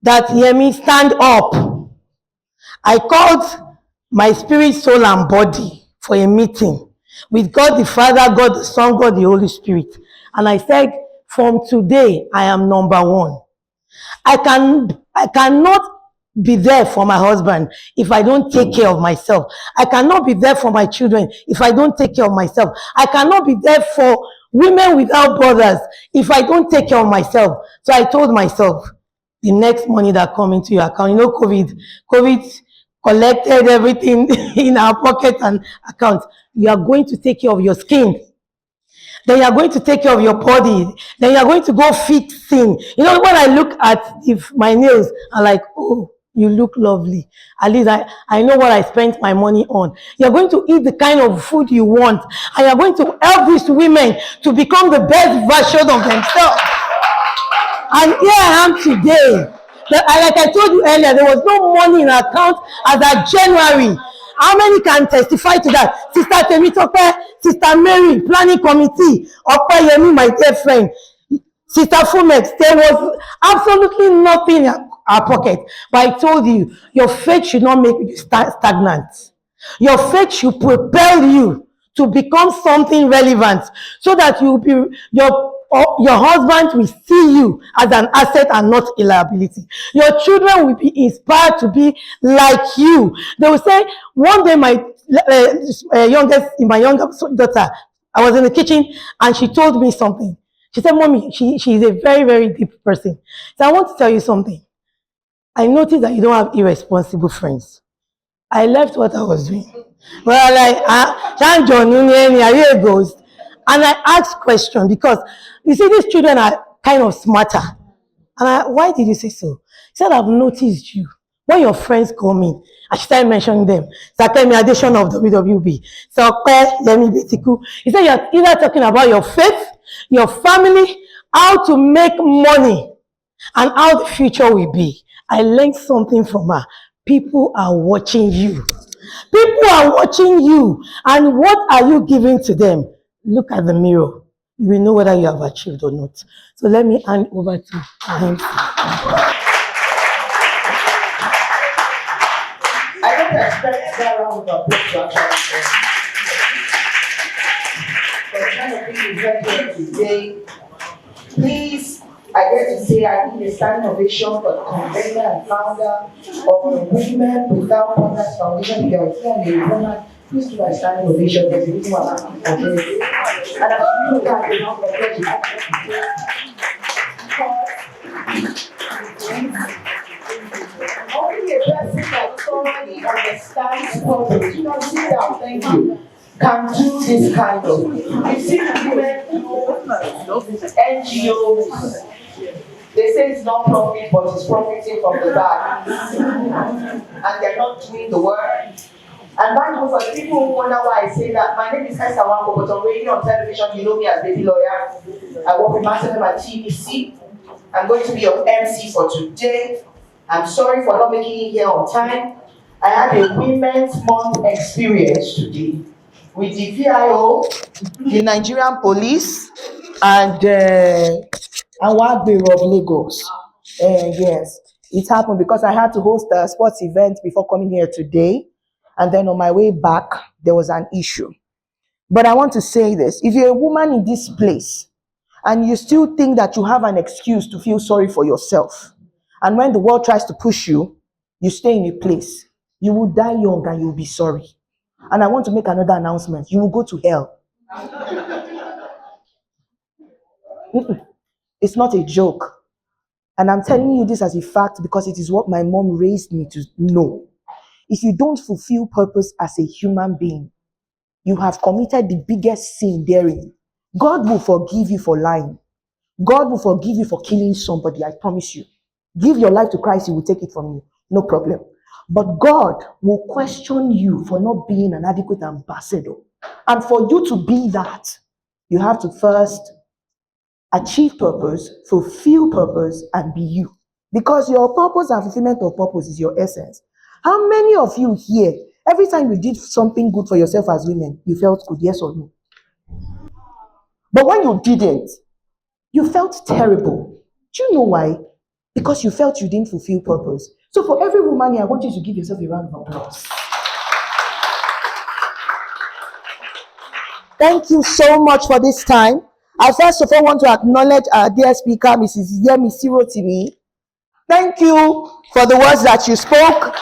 that, Yemi, stand up. I called my spirit, soul, and body for a meeting with God the Father, God the Son, God the Holy Spirit. And I said, from today, I am number one. I cannot be there for my husband if I don't take care of myself. I cannot be there for my children if I don't take care of myself. I cannot be there for women without brothers if I don't take care of myself. So I told myself, the next money that come into your account, you know, COVID collected everything in our pocket and account. You are going to take care of your skin. Then you are going to take care of your body. Then you are going to go fixing. You know, when I look at my nails, I'm like, oh, you look lovely. At least I know what I spent my money on. You're going to eat the kind of food you want. And you're going to help these women to become the best version of themselves. And here I am today. Like I told you earlier, there was no money in our account as of January. How many can testify to that? Sister Temitope, Sister Mary, planning committee, Opa Yemi, my dear friend, Sister Fumex, there was absolutely nothing in our pocket. But I told you, your faith should not make you stagnant. Your faith should propel you to become something relevant, so that you will be your husband will see you as an asset and not a liability. Your children will be inspired to be like you. They will say, one day my younger daughter, I was in the kitchen and she told me something. She said, Mommy, she is a very, very deep person. So I want to tell you something. I noticed that you don't have irresponsible friends. I left what I was doing. Well, like, are you a ghost? And I asked questions because, you see, these children are kind of smarter. And why did you say so? She said, I've noticed you. When your friends call me, I started mentioning them. Sakemi Addition of WWB. He said, you're either talking about your faith, your family, how to make money, and how the future will be. I learned something from her. People are watching you. People are watching you. And what are you giving to them? Look at the mirror. You will know whether you have achieved or not. So let me hand over to him. I don't expect that round of applause to actually but none of you here today. Please, I get to say I need a standing ovation for the convener and founder of the Women Without Borders Foundation. If you're here and you're a woman, please do a standing ovation. There's a reason why I'm asking for this. And I feel that you know that you only a person that thoroughly understands purpose. You know, sit down, thank you. Can do this kind of. You see, women NGOs. They say it's not profit, but it's profiting from the bag. And they're not doing the work. And that goes for people who wonder why I say that. My name is Esther Wango, but on radio, on television, you know me as Baby Lawyer. I work with Master at TBC. I'm going to be your MC for today. I'm sorry for not making it here on time. I had a Women's Month experience today with the VIO, the Nigerian police, and and Wagbero of Lagos. Yes, it happened because I had to host a sports event before coming here today. And then on my way back, there was an issue. But I want to say this, if you're a woman in this place and you still think that you have an excuse to feel sorry for yourself, and when the world tries to push you, you stay in a place, you will die young and you will be sorry. And I want to make another announcement. You will go to hell. It's not a joke. And I'm telling you this as a fact because it is what my mom raised me to know. If you don't fulfill purpose as a human being, you have committed the biggest sin therein. God will forgive you for lying. God will forgive you for killing somebody, I promise you. Give your life to Christ, He will take it from you. No problem. But God will question you for not being an adequate ambassador. And for you to be that, you have to first achieve purpose, fulfill purpose, and be you. Because your purpose and fulfillment of purpose is your essence. How many of you here, every time you did something good for yourself as women, you felt good, yes or no? But when you didn't, you felt terrible. Do you know why? Because you felt you didn't fulfill purpose. So for every woman here, I want you to give yourself a round of applause. Thank you so much for this time. I first of all want to acknowledge our dear speaker, Mrs. Yemi Sirotimi. Thank you for the words that you spoke.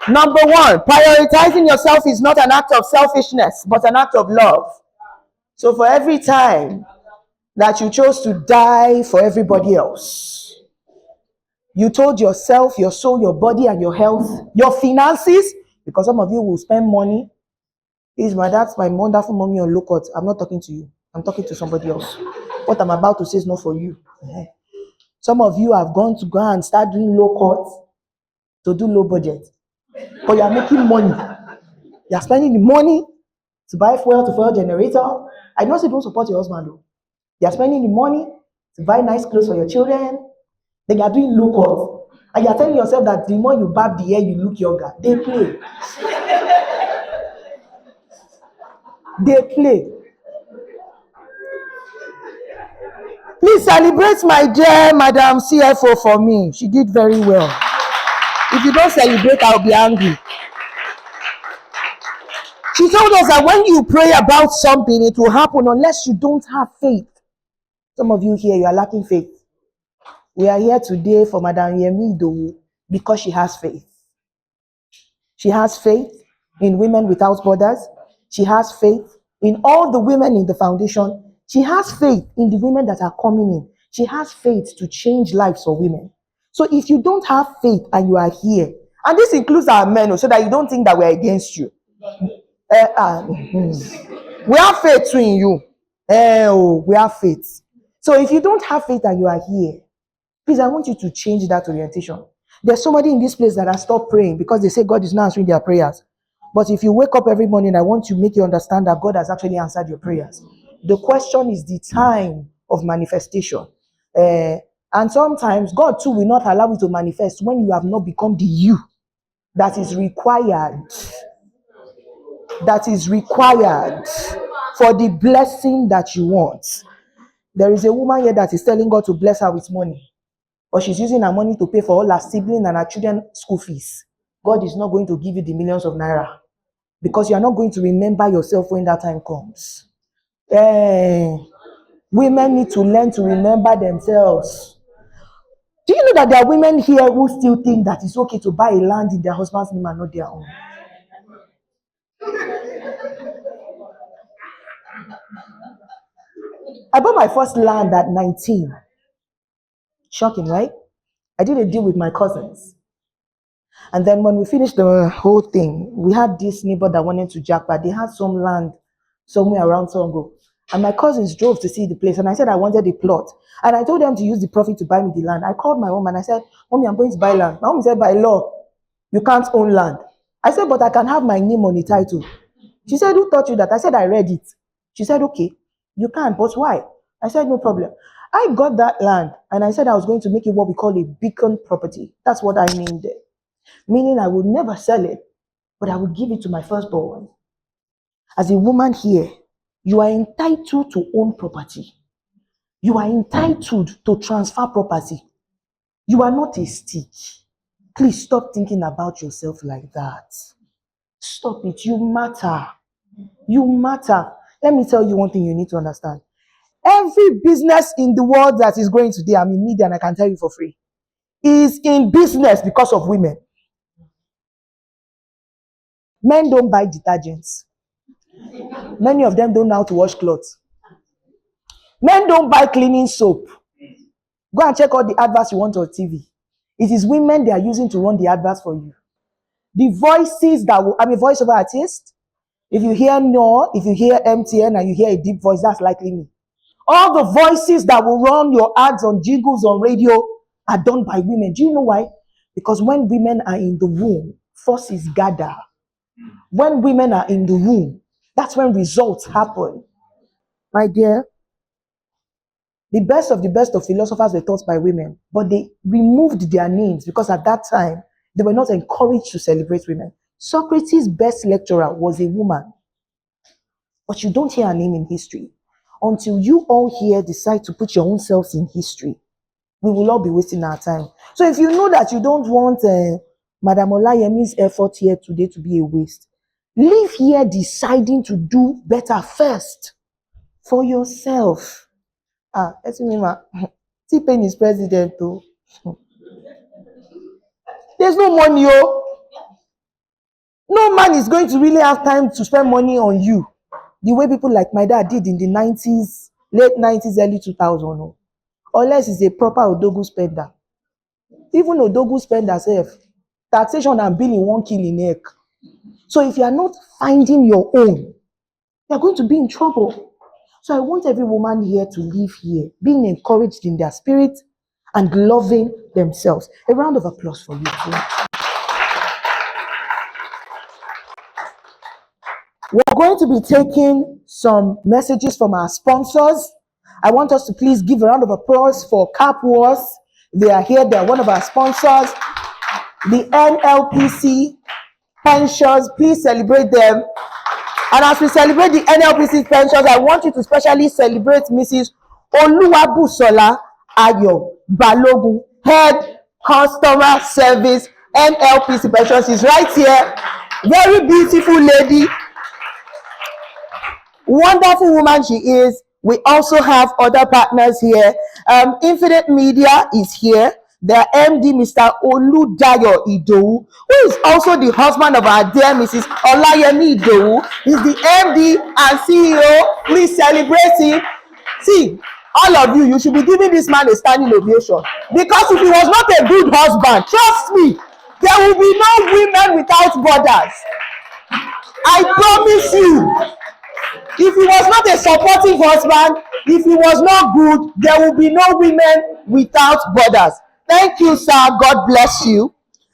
Number one, prioritizing yourself is not an act of selfishness, but an act of love. So for every time that you chose to die for everybody else, you told yourself, your soul, your body, and your health, your finances, because some of you will spend money. That's my wonderful mommy on low cut. I'm not talking to you. I'm talking to somebody else. What I'm about to say is not for you. Some of you have gone to go and start doing low cut to do low budget. But you are making money. You are spending the money to buy fuel to fuel generator. I know you don't support your husband though. You are spending the money to buy nice clothes for your children. Then you are doing low cut. And you are telling yourself that the more you barb the hair, you look younger. They play. They play. Please celebrate my dear Madam CFO for me. She did very well. If you don't celebrate, I'll be angry. She told us that when you pray about something, it will happen unless you don't have faith. Some of you here, you are lacking faith. We are here today for Madam Yemi Idowu because she has faith. She has faith in Women Without Borders. She has faith in all the women in the foundation. She has faith in the women that are coming in. She has faith to change lives for women. So if you don't have faith and you are here, and this includes our men, so that you don't think that we're against you. We have faith in you. We have faith. So if you don't have faith and you are here, please, I want you to change that orientation. There's somebody in this place that has stopped praying because they say God is not answering their prayers. But if you wake up every morning, I want to make you understand that God has actually answered your prayers. The question is the time of manifestation. And sometimes God too will not allow you to manifest when you have not become the you that is required. That is required for the blessing that you want. There is a woman here that is telling God to bless her with money. But she's using her money to pay for all her siblings and her children's school fees. God is not going to give you the millions of naira because you are not going to remember yourself when that time comes. Women need to learn to remember themselves. Do you know that there are women here who still think that it's okay to buy a land in their husband's name and not their own? I bought my first land at 19. Shocking, right? I did a deal with my cousins. And then when we finished the whole thing, we had this neighbor that wanted to jackpot. They had some land somewhere around Songo. And my cousins drove to see the place. And I said I wanted the plot. And I told them to use the profit to buy me the land. I called my mom and I said, Mommy, I'm going to buy land. My mom said, by law, you can't own land. I said, but I can have my name on the title. She said, who taught you that? I said, I read it. She said, okay, you can, but why? I said, no problem. I got that land and I said I was going to make it what we call a beacon property. That's what I named it. Meaning I would never sell it, but I would give it to my firstborn. As a woman here, you are entitled to own property. You are entitled to transfer property. You are not a stick. Please stop thinking about yourself like that. Stop it. You matter. You matter. Let me tell you one thing you need to understand. Every business in the world that is growing today, I'm in media and I can tell you for free, is in business because of women. Men don't buy detergents. Many of them don't know how to wash clothes. Men don't buy cleaning soap. Go and check all the adverts you want on TV. It is women they are using to run the adverts for you. The voices that will, I'm a voiceover artist. If you hear No, if you hear MTN and you hear a deep voice, that's likely me. All the voices that will run your ads on jingles on radio are done by women. Do you know why? Because when women are in the room, forces gather. When women are in the room, that's when results happen. My dear, the best of philosophers were taught by women, but they removed their names because at that time, they were not encouraged to celebrate women. Socrates' best lecturer was a woman, but you don't hear her name in history. Until you all here decide to put your own selves in history, we will all be wasting our time. So if you know that you don't want Madam Olayemi's effort here today to be a waste, leave here deciding to do better first for yourself. Let's remember, T-Pain is president too. There's no money, no man is going to really have time to spend money on you the way people like my dad did in the 90s, late 90s, early 2000s. Unless he's a proper Odogu spender. Even Odogu spender self, taxation and billing won't kill in neck. So if you are not finding your own, you're going to be in trouble. So I want every woman here to live here, being encouraged in their spirit and loving themselves. A round of applause for you too. We're going to be taking some messages from our sponsors. I want us to please give a round of applause for Cap Wars. They are here. They are one of our sponsors. The NLPC pensions, please celebrate them. And as we celebrate the NLPC pensions, I want you to specially celebrate Mrs. Oluwabusola Ayo Balogun, Head Customer Service, NLPC pensions. She's right here. Very beautiful lady. Wonderful woman she is. We also have other partners here. Infinite Media is here. Their MD, Mr. Oludayo Idowu, who is also the husband of our dear Mrs. Olayemi Idowu. He's the MD and CEO. Please celebrate him. See, all of you, you should be giving this man a standing ovation. Because if he was not a good husband, trust me, there will be no women without borders. I promise you. If he was not a supportive husband, if he was not good, there will be no women without borders. Thank you, sir. God bless you.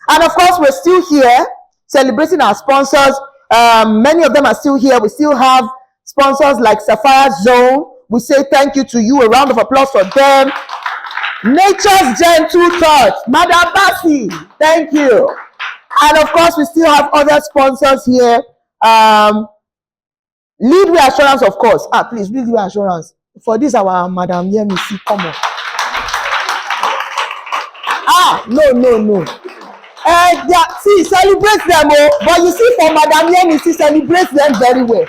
And of course, we're still here celebrating our sponsors. Many of them are still here. We still have sponsors like Sapphire Zone. We say thank you to you. A round of applause for them. Nature's Gentle Touch, Madam Bassi. Thank you. And of course, we still have other sponsors here. Lead Reassurance, of course. Please, Lead Reassurance. For this, our Madam Yemisi, come on. No. See, celebrate them, but you see, for Madam Yemisi, celebrate them very well.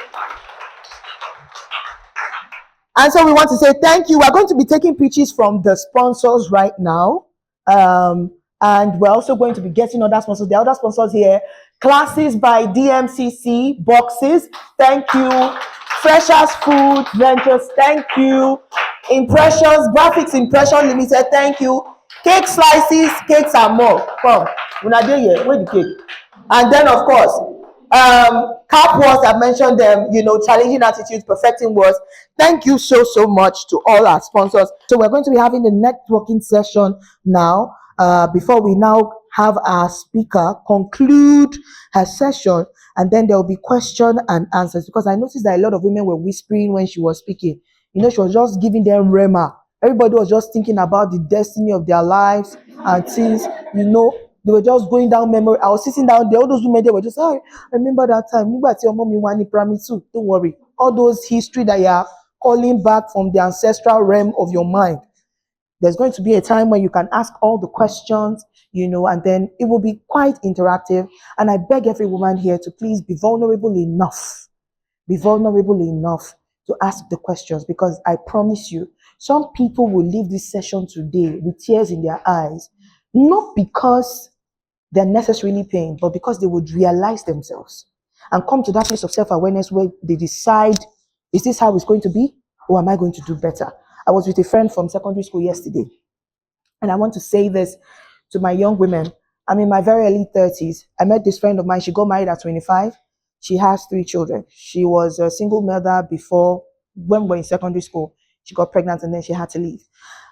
And so we want to say thank you. We're going to be taking pictures from the sponsors right now. And we're also going to be getting other sponsors. There are other sponsors here. Classes by DMCC, Boxes, thank you. Freshers Food Ventures, thank you. Impressions, Graphics Impression Limited, thank you. Cake Slices, Cakes and More. Come, una dey here, where the cake? And then, of course, Cap Wars, I've mentioned them, Challenging Attitudes, Perfecting Words. Thank you so much to all our sponsors. So we're going to be having the networking session now. Before we now have our speaker conclude her session, and then there will be question and answers, because I noticed that a lot of women were whispering when she was speaking. She was just giving them rema. Everybody was just thinking about the destiny of their lives and things, they were just going down memory. I was sitting down there, all those women, they were just, I remember that time. Your mommy wani primary 2, don't worry. All those history that you have, calling back from the ancestral realm of your mind. There's going to be a time when you can ask all the questions, and then it will be quite interactive. And I beg every woman here to please be vulnerable enough to ask the questions, because I promise you, some people will leave this session today with tears in their eyes, not because they're necessarily pain, but because they would realize themselves and come to that place of self-awareness where they decide, is this how it's going to be, or am I going to do better? I was with a friend from secondary school yesterday, and I want to say this to my young women. I'm in my very early 30s. I met this friend of mine. She got married at 25. She has 3 children. She was a single mother before, when we were in secondary school. She got pregnant and then she had to leave.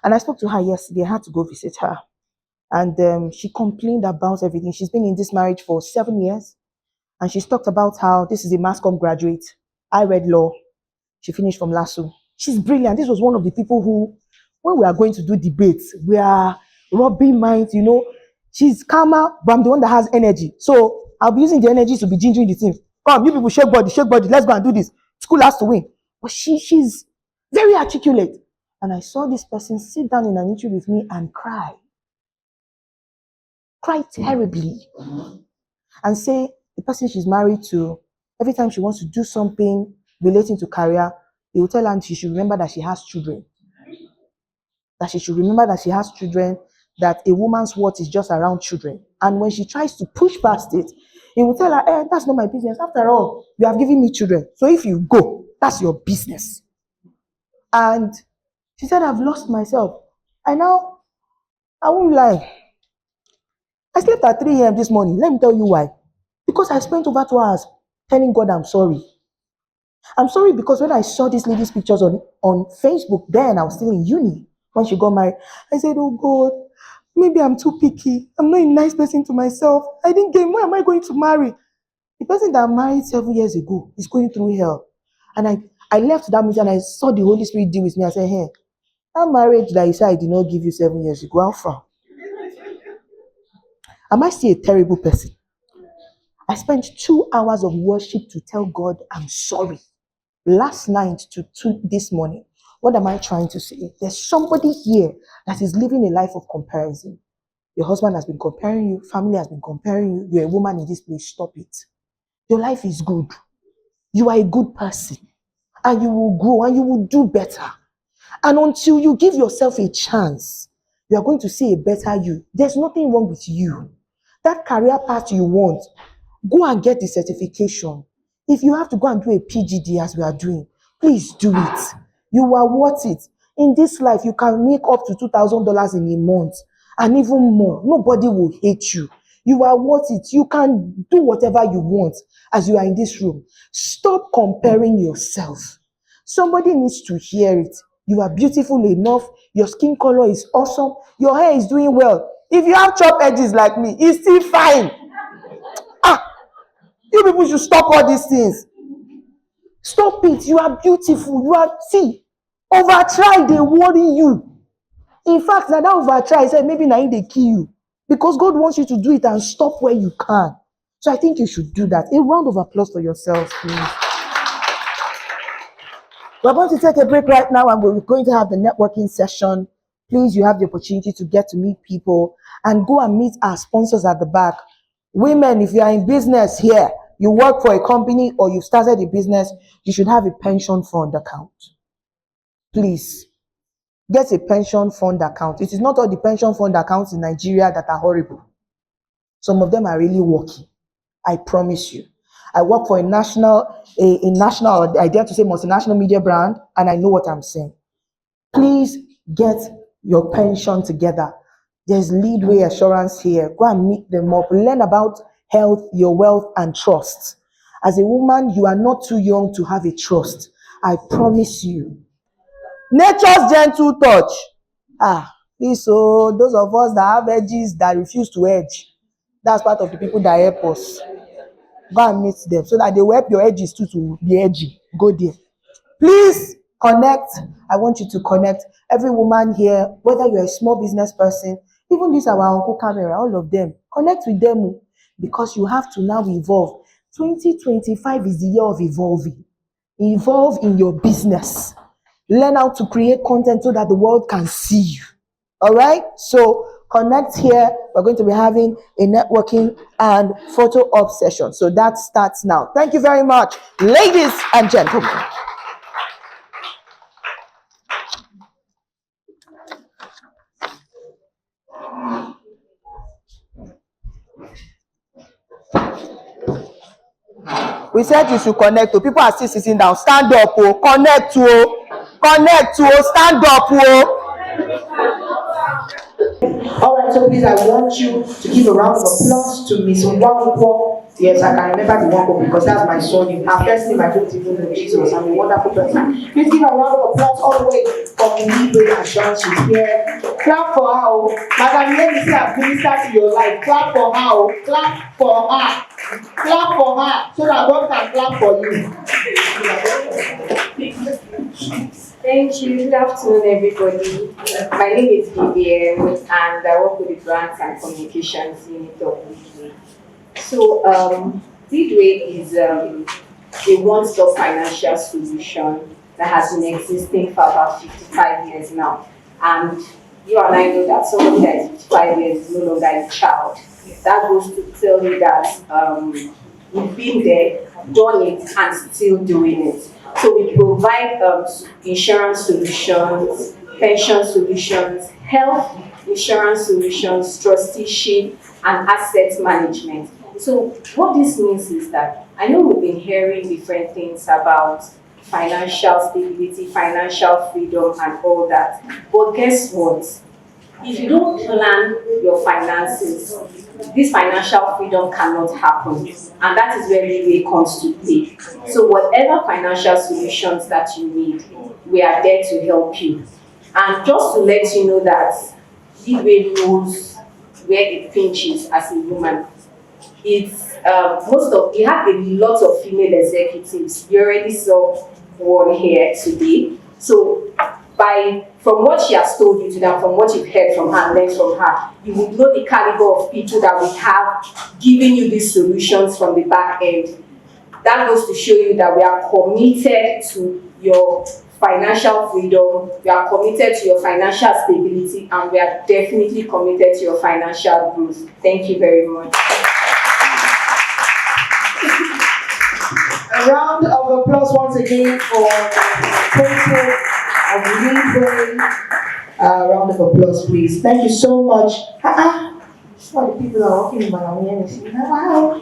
And I spoke to her yesterday. I had to go visit her. And she complained about everything. She's been in this marriage for 7 years. And she's talked about how this is a mass comm graduate. I read law. She finished from LASU. She's brilliant. This was one of the people who, when we are going to do debates, we are rubbing minds, She's calmer, but I'm the one that has energy. So I'll be using the energy to be gingering the team. Come, you people shake body, let's go and do this. School has to win. But she's very articulate. And I saw this person sit down in an interview with me and cry terribly, and say the person she's married to, every time she wants to do something relating to career, he will tell her she should remember that she has children. That a woman's worth is just around children. And when she tries to push past it, he will tell her, that's not my business. After all, you have given me children. So if you go, that's your business. And she said, I've lost myself. I won't lie. I slept at 3 a.m. this morning. Let me tell you why. Because I spent over 2 hours telling God I'm sorry. I'm sorry because when I saw this lady's pictures on Facebook, then I was still in uni when she got married. I said, oh God, maybe I'm too picky. I'm not a nice person to myself. I didn't get, why am I going to marry? The person that I married 7 years ago is going through hell. And I left that meeting and I saw the Holy Spirit deal with me. I said, hey, that marriage that you said I did not give you 7 years ago, how far? Am I still a terrible person? I spent 2 hours of worship to tell God I'm sorry. Last night to this morning. What am I trying to say? There's somebody here that is living a life of comparison. Your husband has been comparing you. Family has been comparing you. You're a woman in this place. Stop it. Your life is good. You are a good person. And you will grow and you will do better. And until you give yourself a chance, you are going to see a better you. There's nothing wrong with you. That career path you want, go and get the certification. If you have to go and do a PGD as we are doing, please do it. You are worth it. In this life, you can make up to $2,000 in a month and even more. Nobody will hate you. You are worth it. You can do whatever you want as you are in this room. Stop comparing yourself. Somebody needs to hear it. You are beautiful enough. Your skin color is awesome. Your hair is doing well. If you have chopped edges like me, it's still fine. You people should stop all these things. Stop it. You are beautiful. Over try, they worry you. In fact, that over try, said maybe now they kill you. Because God wants you to do it and stop where you can. So I think you should do that. A round of applause for yourselves, please. We're going to take a break right now and we're going to have the networking session. Please, you have the opportunity to get to meet people and go and meet our sponsors at the back. Women, if you are in business here, you work for a company or you've started a business, you should have a pension fund account. Please, get a pension fund account. It is not all the pension fund accounts in Nigeria that are horrible. Some of them are really working. I promise you. I work for a national, I dare to say multinational media brand, and I know what I'm saying. Please get your pension together. There's Leadway Assurance here. Go and meet them up. Learn about health, your wealth, and trust. As a woman, you are not too young to have a trust. I promise you. Nature's gentle touch. Please, so those of us that have edges that refuse to edge, that's part of the people that help us. Go and meet them so that they will help your edges too to be edgy. Go there. Please connect. I want you to connect. Every woman here, whether you're a small business person, even this our uncle camera, all of them, connect with them because you have to now evolve. 2025 is the year of evolving. Evolve in your business. Learn how to create content so that the world can see you. All right? So connect here. We're going to be having a networking and photo op session. So that starts now. Thank you very much, ladies and gentlemen. We said you should connect to. People are still sitting down. Stand up, oh. Connect to, oh. Connect to, oh. Stand up, oh. All right, so please, I want you to give a round of applause to Miss Nwankwo. Yes, I can remember the Nwankwo because that's my surname. Her first name I don't even know Jesus. I'm a wonderful person. Please give a round of applause all the way from Libre and Sean. She's here. Clap for her. Oh. Madam, let me say I've ministered to your life. Clap for her. Oh. Clap for her. Clap for her so that God can clap for you. Thank you. Good afternoon, everybody. My name is Vivian, and I work with the Grants and Communications Unit of Leadway. So, Leadway is a one-stop financial solution that has been existing for about 55 years now. And you and I know that somebody that is 55 years is no longer a child. That goes to tell you that we've been there, done it, and still doing it. So we provide insurance solutions, pension solutions, health insurance solutions, trusteeship, and asset management. So what this means is that I know we've been hearing different things about financial stability, financial freedom, and all that. But guess what? If you don't plan your finances, this financial freedom cannot happen. And that is where Leadway comes to play. So whatever financial solutions that you need, we are there to help you. And just to let you know that Leadway knows where it pinches as a woman. It's you have a lot of female executives. You already saw one here today. So from what she has told you today, from what you've heard from her, learned from her, you would know the caliber of people that we have giving you these solutions from the back end. That goes to show you that we are committed to your financial freedom, we are committed to your financial stability, and we are definitely committed to your financial growth. Thank you very much. A round of applause once again for Total of Leadway. Round of applause, please. Thank you so much. All the people are walking in my wow.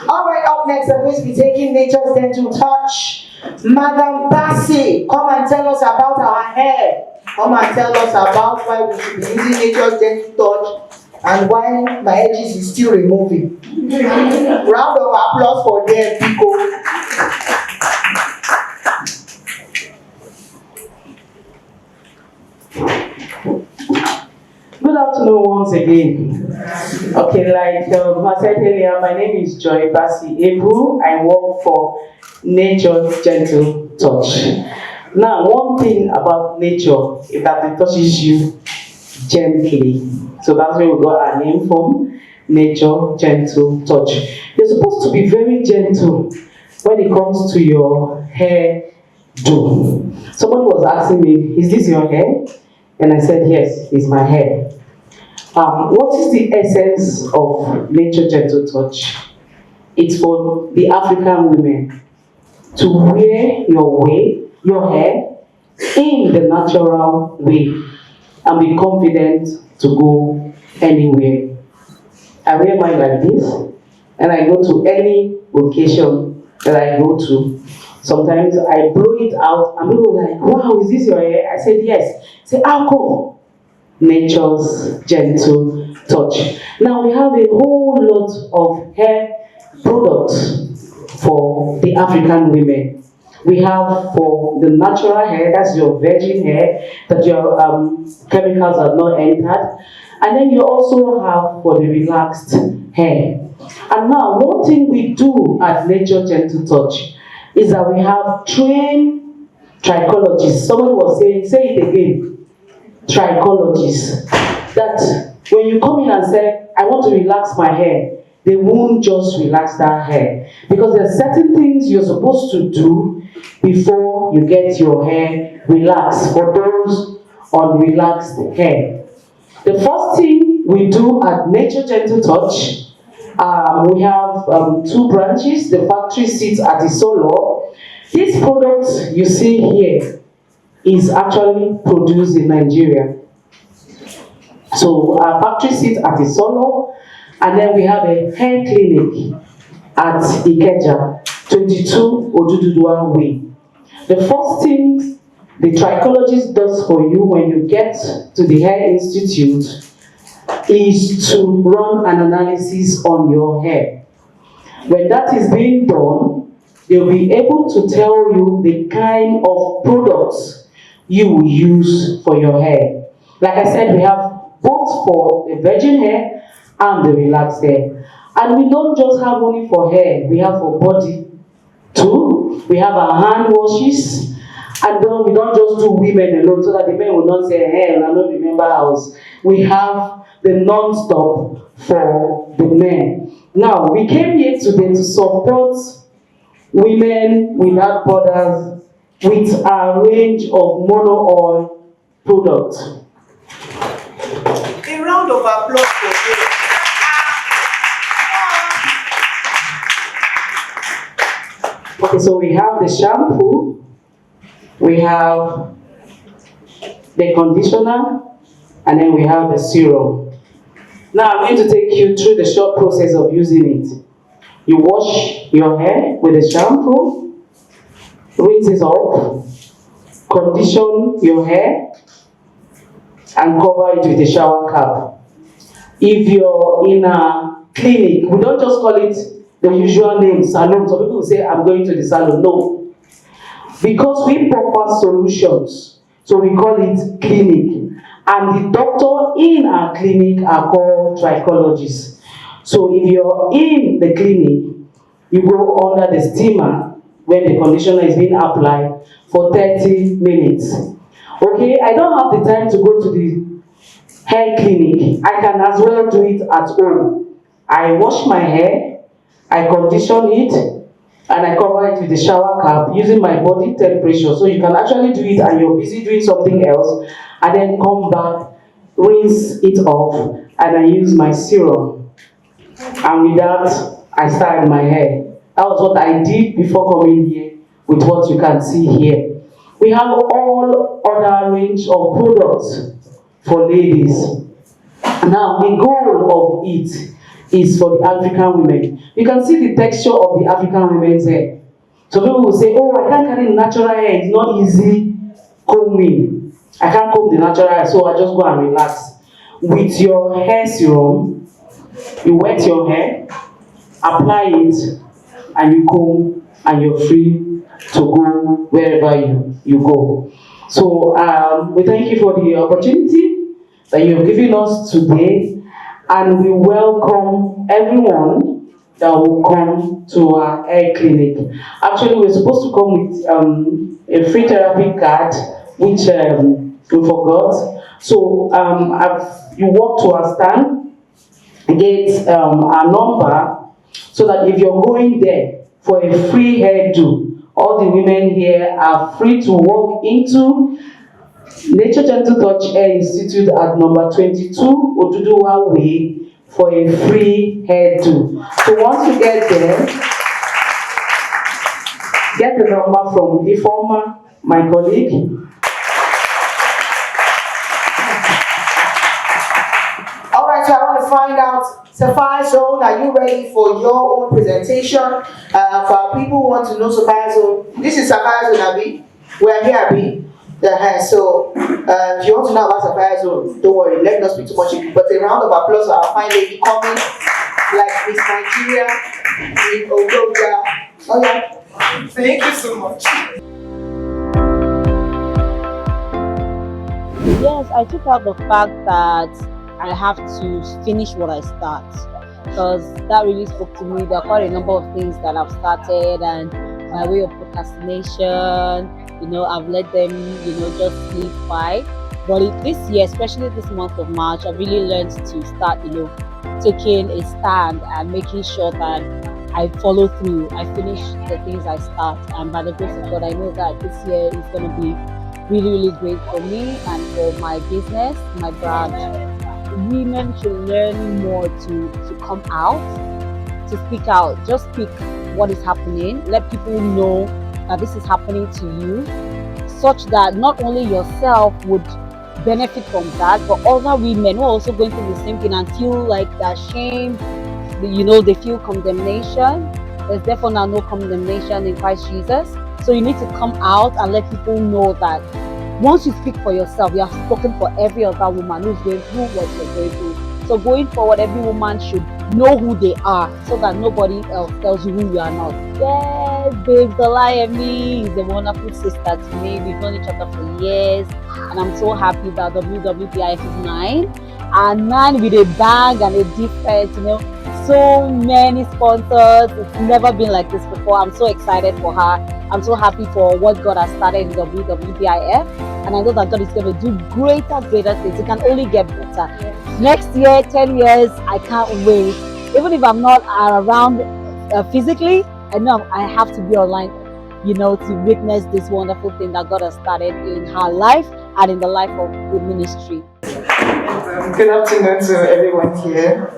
All right, up next, I'm going to be taking Nature's Dental Touch. Madam Bassi, come and tell us about our hair. Come and tell us about why we should be using Nature's Dental Touch and why my edges is still removing. Round of applause for them, people. Good afternoon once again. Okay, like I said earlier, my name is Joy Bassi Ebu. I work for Nature's Gentle Touch. Now, one thing about nature is that it touches you gently. So that's where we got our name from, Nature Gentle Touch. You're supposed to be very gentle when it comes to your hair do. Somebody was asking me, is this your hair? And I said, yes, it's my hair. What is the essence of Nature Gentle Touch? It's for the African women to wear your hair in the natural way and be confident to go anywhere. I wear mine like this, and I go to any location that I go to. Sometimes I blow it out, and people are like, wow, is this your hair? I said, yes. I say, how come? Nature's Gentle Touch. Now we have a whole lot of hair products for the African women. We have for the natural hair, that's your virgin hair, that your chemicals have not entered. And then you also have for the relaxed hair. And now, one thing we do at Nature Gentle Touch is that we have trained trichologists. Someone was saying, say it again, trichologists. That when you come in and say, I want to relax my hair, they won't just relax that hair. Because there are certain things you're supposed to do before you get your hair relaxed for those unrelaxed hair. The first thing we do at Nature Gentle Touch, we have two branches. The factory sits at Isolo. This product you see here is actually produced in Nigeria. So our factory sits at Isolo, and then we have a hair clinic at Ikeja, 22 Oduduwa Way. The first thing the trichologist does for you when you get to the Hair Institute is to run an analysis on your hair. When that is being done, they'll be able to tell you the kind of products you will use for your hair. Like I said, we have both for the virgin hair and the relaxed hair. And we don't just have only for hair, we have for body too. We have our hand washes. And then we don't just do women alone so that the men will not say, hey, I don't remember us. We have the non-stop for the men. Now, we came here today to support women without borders with a range of mono oil products. A round of applause for them. Okay, so we have the shampoo. We have the conditioner, and then we have the serum. Now I'm going to take you through the short process of using it. You wash your hair with the shampoo, rinse it off, condition your hair, and cover it with a shower cap. If you're in a clinic, we don't just call it the usual name, salon. Some people will say, I'm going to the salon. No. Because we offer solutions, so we call it clinic. And the doctor in our clinic are called trichologists. So if you're in the clinic, you go under the steamer when the conditioner is being applied for 30 minutes. Okay, I don't have the time to go to the hair clinic. I can as well do it at home. I wash my hair, I condition it, and I cover it with a shower cap using my body temperature. So you can actually do it and you're busy doing something else, and then come back, rinse it off, and I use my serum. And with that, I style my hair. That was what I did before coming here with what you can see here. We have all other range of products for ladies. Now, the goal of it is for the African women. You can see the texture of the African women's hair. So people will say, oh, I can't carry natural hair, it's not easy combing. I can't comb the natural hair, so I just go and relax. With your hair serum, you wet your hair, apply it, and you comb, and you're free to go wherever you go. So we thank you for the opportunity that you have given us today. And we welcome everyone that will come to our hair clinic. Actually, we're supposed to come with a free therapy card, which we forgot. So you walk to our stand, get our number, so that if you're going there for a free hairdo, all the women here are free to walk into Nature Gentle Touch Hair Institute at number 22 Oduduwa Way for a free hairdo. So once you get there, get the number from the former, my colleague. All right, so I want to find out, Sapphire Zone, are you ready for your own presentation? For our people who want to know Sapphire Zone, this is Sapphire Zone, Abi. We're here, Abi. So, if you want to know about Sapphire Zone, don't worry, let me not speak too much. But a round of applause for our fine lady coming, like Miss Nigeria, in Ogoja. Oh yeah, thank you so much. Yes, I took out the fact that I have to finish what I start, because that really spoke to me. There are quite a number of things that I've started, and my way of procrastination, I've let them, just sleep by. But this year, especially this month of March, I really learned to start, taking a stand and making sure that I follow through. I finish the things I start, and by the grace of God, I know that this year is going to be really, really great for me and for my business, my brand. Women should learn more to come out, to speak out. Just speak what is happening. Let people know that this is happening to you, such that not only yourself would benefit from that, but other women who are also going through the same thing and feel like they're ashamed, they feel condemnation. There's therefore now no condemnation in Christ Jesus. So you need to come out and let people know that once you speak for yourself, you have spoken for every other woman who's going through what you're going through. So going forward, every woman should know who they are so that nobody else tells you who you are not. Yes, babe, Dolayemi is a wonderful sister to me. We've known each other for years, and I'm so happy that WWBIF is 9. And 9 with a bang and a difference, so many sponsors. It's never been like this before. I'm so excited for her. I'm so happy for what God has started in WWBIF, and I know that God is going to do greater things. It can only get better. Next year, 10 years, I can't wait. Even if I'm not around physically, I know I have to be online, to witness this wonderful thing that God has started in her life and in the life of the ministry. Good afternoon to everyone here,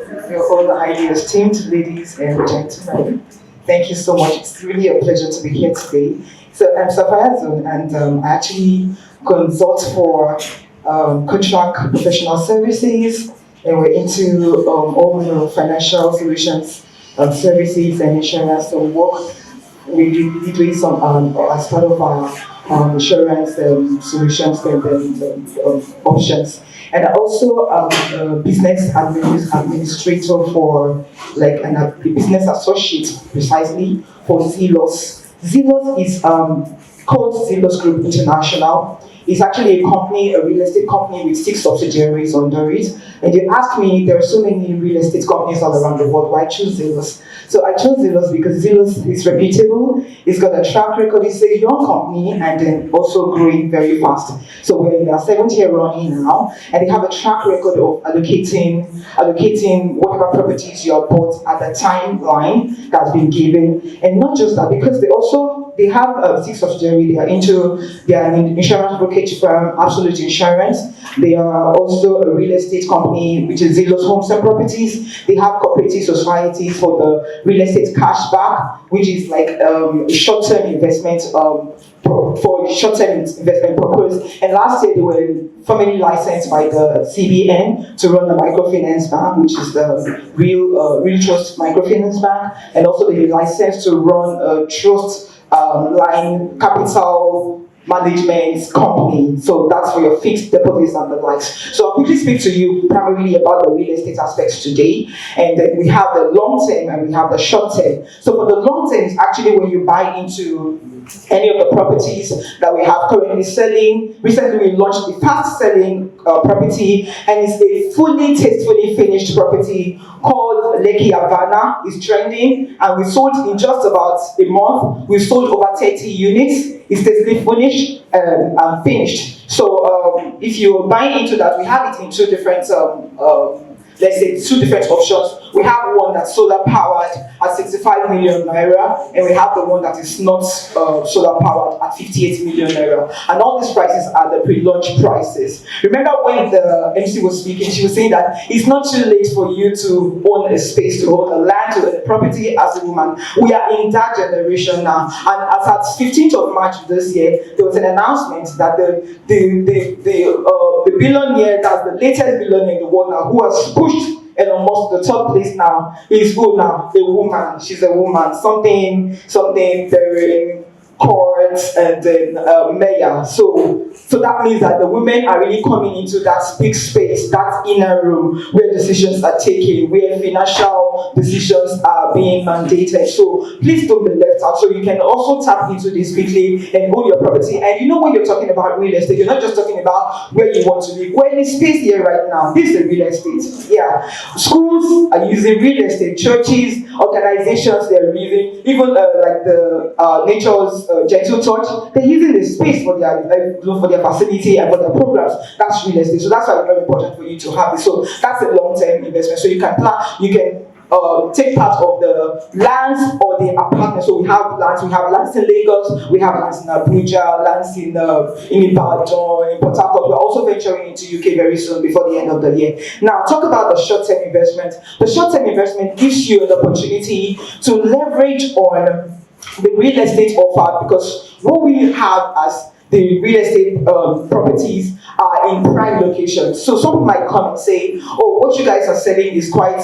all the highly esteemed ladies and gentlemen. Thank you so much. It's really a pleasure to be here today. So I'm Safayazun, and I actually consult for contract professional services, and we're into all the financial solutions, services and insurance. So we do doing some as part of our insurance solutions and options. And also a business administrator for a business associate precisely for Zelos. Zelos is called Zelos Group International. It's actually a real estate company with 6 subsidiaries under it. And you ask me, there are so many real estate companies all around the world, why choose Zelos? So I chose Zelos because Zelos is reputable, it's got a track record, it's a young company, and then also growing very fast. So we're in our 7th year running now, and they have a track record of allocating whatever properties you have bought at the timeline that's been given. And not just that, because they have 6 subsidiaries. They are an insurance brokerage firm, Absolute Insurance. They are also a real estate company, which is Zelos Homes and Properties. They have cooperative societies for the real estate cashback, which is like a short-term investment for short-term investment purpose. And last year they were formally licensed by the CBN to run the microfinance bank, which is the Real Trust Microfinance Bank, and also they were licensed to run a trust line capital management company. So that's for your fixed deposits and the likes. So I'll quickly speak to you primarily about the real estate aspects today. And then we have the long term and we have the short term. So for the long term, it's actually when you buy into any of the properties that we have currently selling. Recently, we launched the fast-selling property, and it's a fully tastefully finished property called Lekki Havana. It's trending, and we sold in just about a month. We sold over 30 units. It's tastefully finished and finished. So if you're buying into that, we have it in 2 different let's say 2 different options. We have one that's solar powered at 65 million naira, and we have the one that is not solar powered at 58 million naira. And all these prices are the pre-launch prices. Remember when the MC was speaking, she was saying that it's not too late for you to own a space, to own a land, to own a property as a woman. We are in that generation now. And as at 15th of March this year, there was an announcement that the billionaire, that's the latest billionaire in the world now, who has pushed Elon Musk to the top place now, is who now? A woman. She's a woman. Something very court and then mayor. So that means that the women are really coming into that big space, that inner room where decisions are taken, where financial decisions are being mandated. So please don't be left better. So you can also tap into this quickly and own your property. And you know, when you're talking about real estate, you're not just talking about where you want to live. We're in a space here right now. This is real estate. Yeah. Schools are using real estate. Churches, organizations, they're using, even like the Nature's Gentle Touch, they're using the space for their facility and for their programs. That's real estate. So that's why it's very important for you to have this. So that's a long-term investment. So you can plan, you can take part of the lands or the apartments. So we have lands in Lagos, we have lands in Abuja, lands in Ibadan, in Port Harcourt. We're also venturing into UK very soon before the end of the year. Now, talk about the short-term investment. The short-term investment gives you an opportunity to leverage on the real estate offer, because what we have as the real estate properties are in prime locations. So some people might come and say, oh, what you guys are selling is quite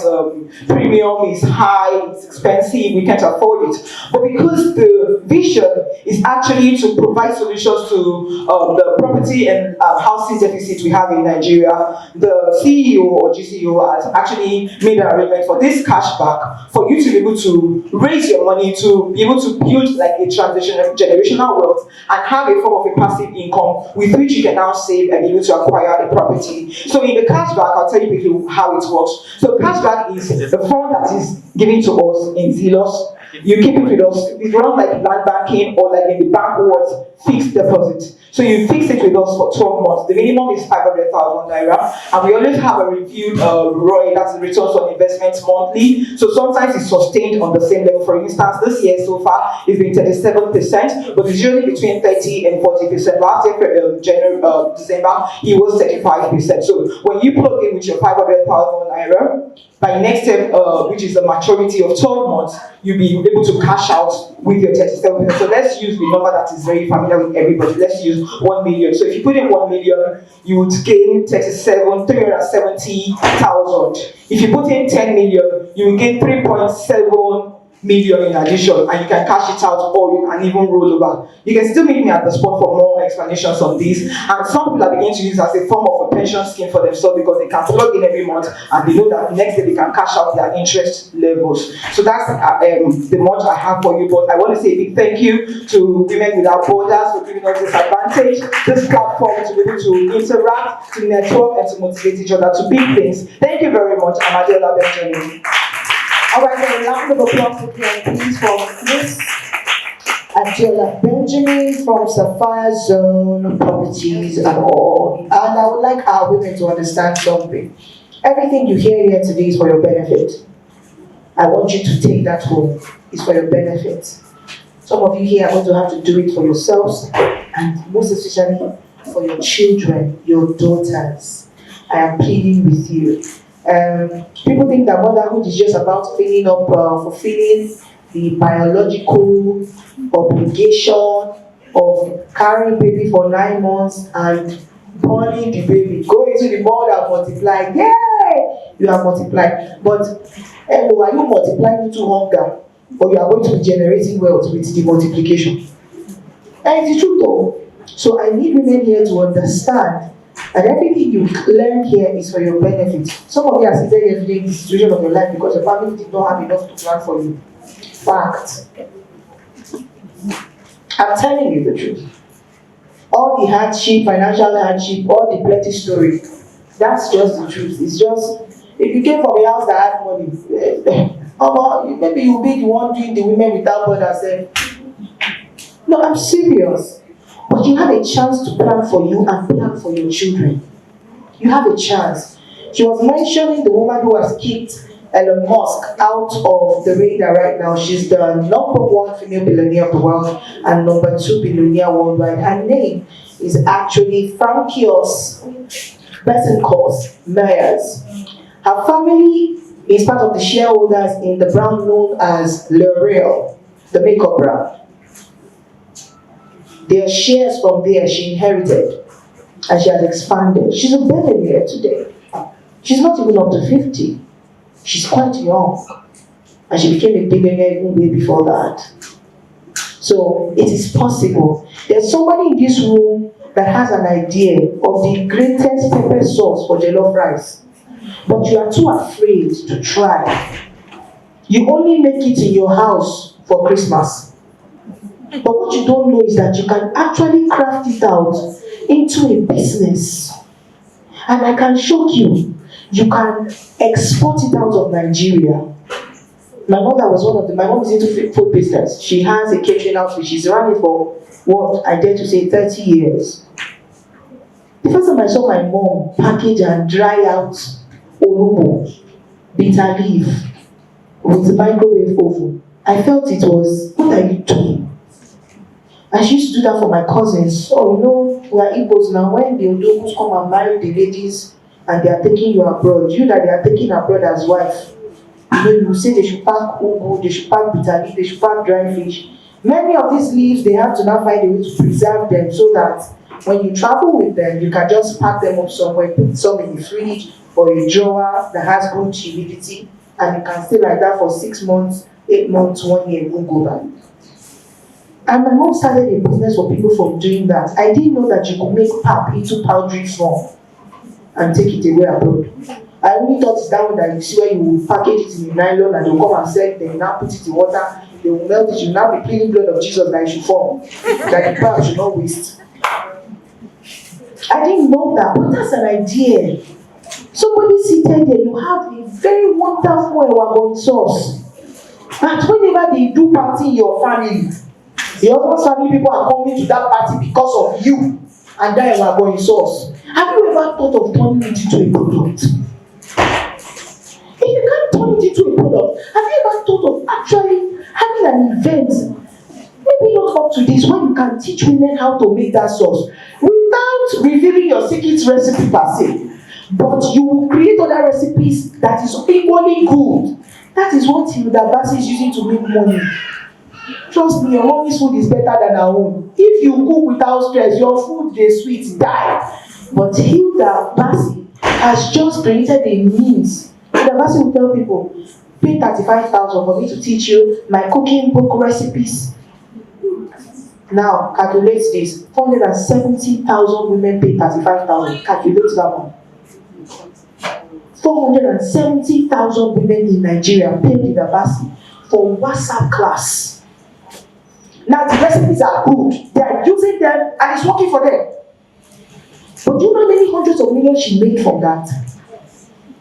premium, is high, it's expensive, we can't afford it. But because the vision is actually to provide solutions to the property and housing deficit we have in Nigeria, the CEO or GCEO has actually made an arrangement for this cashback for you to be able to raise your money, to be able to build like a generational wealth and have a form of a passive income with which you can now save and be able to acquire a property. So in the cashback, I'll tell you quickly how it works. So cashback is the fund that is given to us in Zelos. You keep it with us. It's run like land banking or like in the bank words, fixed deposit. So you fix it with us for 12 months. The minimum is 500,000 naira, and we always have a reviewed ROI, that's the returns on investments monthly. So sometimes it's sustained on the same level. For instance, this year so far it's been 37%, but it's usually between 30 and 40%. Last year, December, it was 35%. So when you plug in with your 500,000 naira, by next year, which is the maturity of 12 months, you'll be able to cash out with your 37%. So let's use the number that is very familiar with everybody. Let's use 1 million. So if you put in 1 million, you would gain 370,000. If you put in 10 million, you will gain 3.7 million in addition, and you can cash it out or you can even roll over. You can still meet me at the spot for more explanations on this. And some people are beginning to use it as a form of a pension scheme for themselves, because they can plug in every month and they know that the next day they can cash out their interest levels. So that's the much I have for you. But I want to say a big thank you to Women Without Borders for giving us this advantage, this platform to be able to interact, to network, and to motivate each other to big things. Thank you very much. I'm Adela Benjamin. All right, then a round of applause again, please, for Miss Adela Benjamin from Sapphire Zone Properties and all. And I would like our women to understand something. Everything you hear here today is for your benefit. I want you to take that home. It's for your benefit. Some of you here are going to have to do it for yourselves, and most especially for your children, your daughters. I am pleading with you. People think that motherhood is just about filling up, fulfilling the biological obligation of carrying baby for 9 months and burning the baby. Go into the mother and multiply. Yay! You are multiplying. But are you multiplying into hunger, or you are going to be generating wealth with the multiplication? And it's the truth though. So I need women here to understand and everything you learn here is for your benefit. Some of you are sitting here today in the situation of your life because your family did not have enough to plan for you. Fact. I'm telling you the truth. All the hardship, financial hardship, all the plenty story, that's just the truth. It's just, if you came from a house that had money, maybe you'll be the one doing the Women Without Borders. No, I'm serious. But you have a chance to plan for you and plan for your children. You have a chance. She was mentioning the woman who has kicked Elon Musk out of the radar right now. She's the #1 female billionaire of the world and #2 billionaire worldwide. Her name is actually Frankios Betancourt Myers. Her family is part of the shareholders in the brand known as L'Oreal, the makeup brand. Their shares from there she inherited, and she has expanded. She's a billionaire today. She's not even up to 50. She's quite young, and she became a billionaire even way before that. So it is possible. There's somebody in this room that has an idea of the greatest pepper sauce for jollof rice, but you are too afraid to try. You only make it in your house for Christmas. But what you don't know is that you can actually craft it out into a business. And I can shock you, you can export it out of Nigeria. My mother was my mom is into food business. She has a catering outfit. She's run it for what I dare to say 30 years. The first time I saw my mom package and dry out onubo, bitter leaf, with the microwave oven, I felt it was, what are you doing? And she used to do that for my cousins. So, we are Igbos now. When the Odogus come and marry the ladies and they are taking you abroad, that they are taking abroad as wife. You say they should pack ugu, they should pack bitter leaf, they should pack dry fish. Many of these leaves, they have to now find a way to preserve them so that when you travel with them, you can just pack them up somewhere, put some in the fridge or a drawer that has good humidity, and you can stay like that for 6 months, 8 months, 1 year, won't go back. And my mom started a business for people from doing that. I didn't know that you could make pap into powdery form and take it away abroad. I only thought it's that one that you see where you will package it in a nylon and they'll come and sell it, then now put it in water, they will melt it, you now be pleading blood of Jesus that it should form, that the pap should not waste. I didn't know that, but that's an idea. Somebody seated there, you have a very wonderful ewagon sauce. And whenever they do party in your family, the other family people are coming to that party because of you and that ewagon sauce. Have you ever thought of turning it into a product? If you can't turn it into a product, have you ever thought of actually having an event, maybe not up to this, where you can teach women how to make that sauce without revealing your secret recipe per se, but you will create other recipes that is equally good. That is what Hilda Bassi is using to make money. Trust me, your mommy's food is better than our own. If you cook without stress, your food, the sweet, die. But Hilda Bassi has just created a means. Hilda Bassi will tell people, pay 35,000 for me to teach you my cooking book recipes. Now, calculate this. 470,000 women pay 35,000. Calculate that one. 470,000 women in Nigeria pay Hilda Bassi for WhatsApp class. Now the recipes are good. They are using them and it's working for them. But do you know how many hundreds of millions she made from that?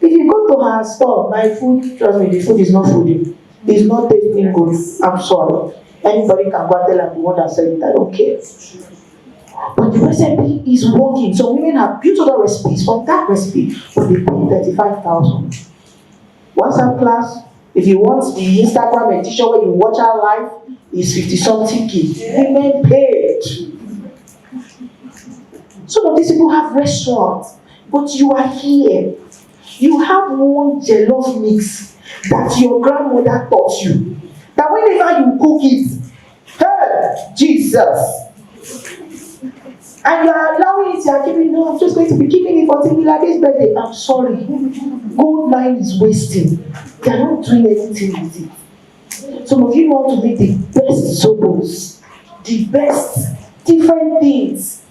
If you go to her store, my food, trust me, the food is not foodie. It's not tasting good. I'm sorry. Anybody can go and tell I'm the one that said it. I don't care. But the recipe is working. So women have built other recipes from that recipe, but they pay 35,000. WhatsApp class, if you want the Instagram edition where you watch her live, is 50-something K. Women paid. Some of these people have restaurants, but you are here. You have one jollof mix that your grandmother taught you. That whenever you cook it, hey, Jesus. And you are allowing it, you are keeping, no, I'm just going to be keeping it for Timilade's birthday. I'm sorry. Gold mine is wasting. They are not doing anything with it. Some of you want to make the best zobos, the best different things.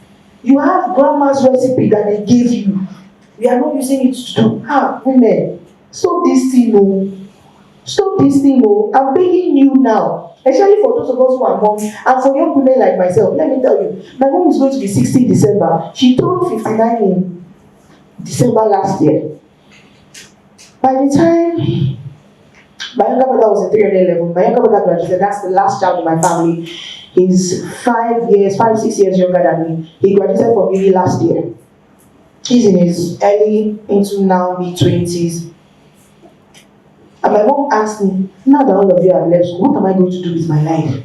You have grandma's recipe that they gave you. We are not using it to do. Women, stop this thing, oh. Stop this thing, oh. I'm begging you now. Especially for those of us who are moms, and for young women like myself, let me tell you, my mom is going to be 60 in December. She turned 59 in December last year. By the time my younger brother was in 300 level, my younger brother graduated, that's the last child in my family. He's 5, 6 years younger than me. He graduated from uni last year. He's in his early into now mid-20s. And my mom asked me, now that all of you have left, what am I going to do with my life?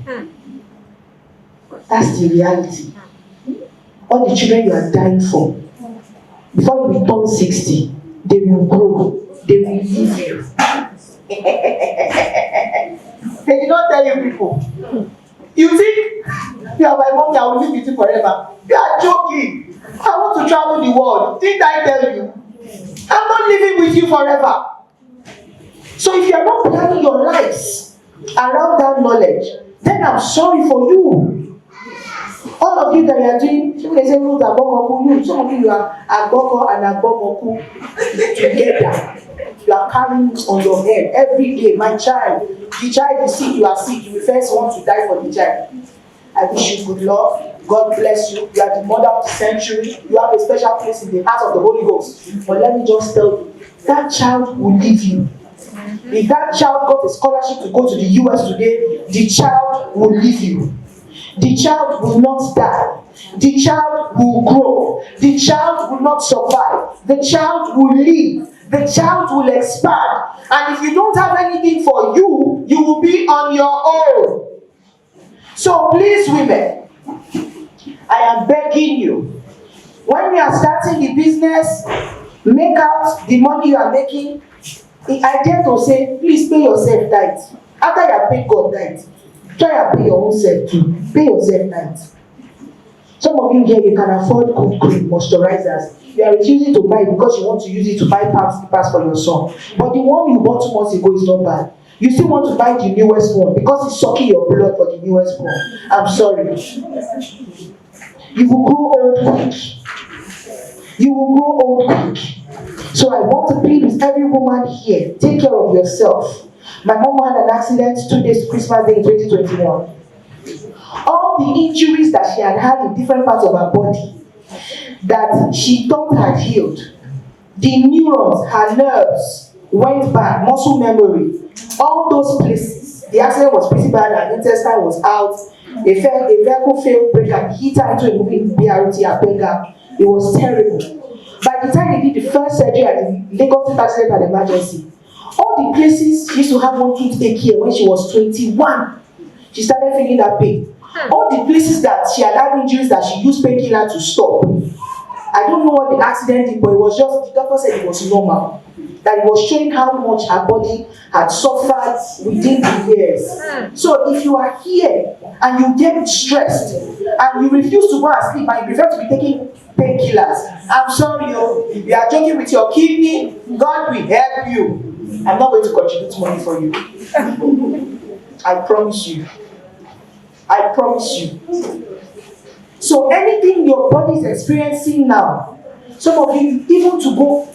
That's the reality. All the children you are dying for, before you turn 60, they will grow, they will leave you. They did not tell you people. You think you are my mom, I will live with you forever. You are joking. I want to travel the world. Didn't I tell you? I'm not living with you forever. So if you are not planning your lives around that knowledge, then I'm sorry for you. All of you that you are doing, some of you are Agboko and Agbomoku together. You are carrying it on your head every day. My child, the child is sick, you are sick. You first want to die for the child. I wish you good luck. God bless you. You are the mother of the century. You have a special place in the heart of the Holy Ghost. But let me just tell you, that child will leave you. If that child got a scholarship to go to the US today, the child will leave you. The child will not die. The child will grow. The child will not survive. The child will live. The child will expand. And if you don't have anything for you, you will be on your own. So please, women, I am begging you, when we are starting the business, make out the money you are making. I dare to say, please pay yourself tithe. After you have paid God tithe, try and pay your own self too. Pay yourself tithe. Some of you here, you can afford good cream, moisturizers. You are refusing to buy it because you want to use it to buy palm slippers for your son. But the one you bought 2 months ago is not bad. You still want to buy the newest one because it's sucking your blood for the newest one. I'm sorry. You will grow old quick. You will grow old quick. So I want to plead with every woman here, take care of yourself. My mom had an accident 2 days to Christmas Day in 2021. All the injuries that she had in different parts of her body that she thought had healed, the neurons, her nerves went back, muscle memory, all those places. The accident was pretty bad, her intestine was out, a vehicle failed brake and hit her into a moving BRT at Benga. It was terrible. By the time they did the first surgery at the Lagos State Accident and Emergency, all the places she used to have one toothache here when she was 21, she started feeling that pain. All the places that she had injuries that she used painkiller to stop. I don't know what the accident did, but it was just, the doctor said it was normal. That it was showing how much her body had suffered within the years. So if you are here and you get stressed and you refuse to go and sleep and you prefer to be taking painkillers, I'm sorry, you are joking with your kidney, God will help you. I'm not going to contribute money for you. I promise you. I promise you. So anything your body is experiencing now, some of you, even to go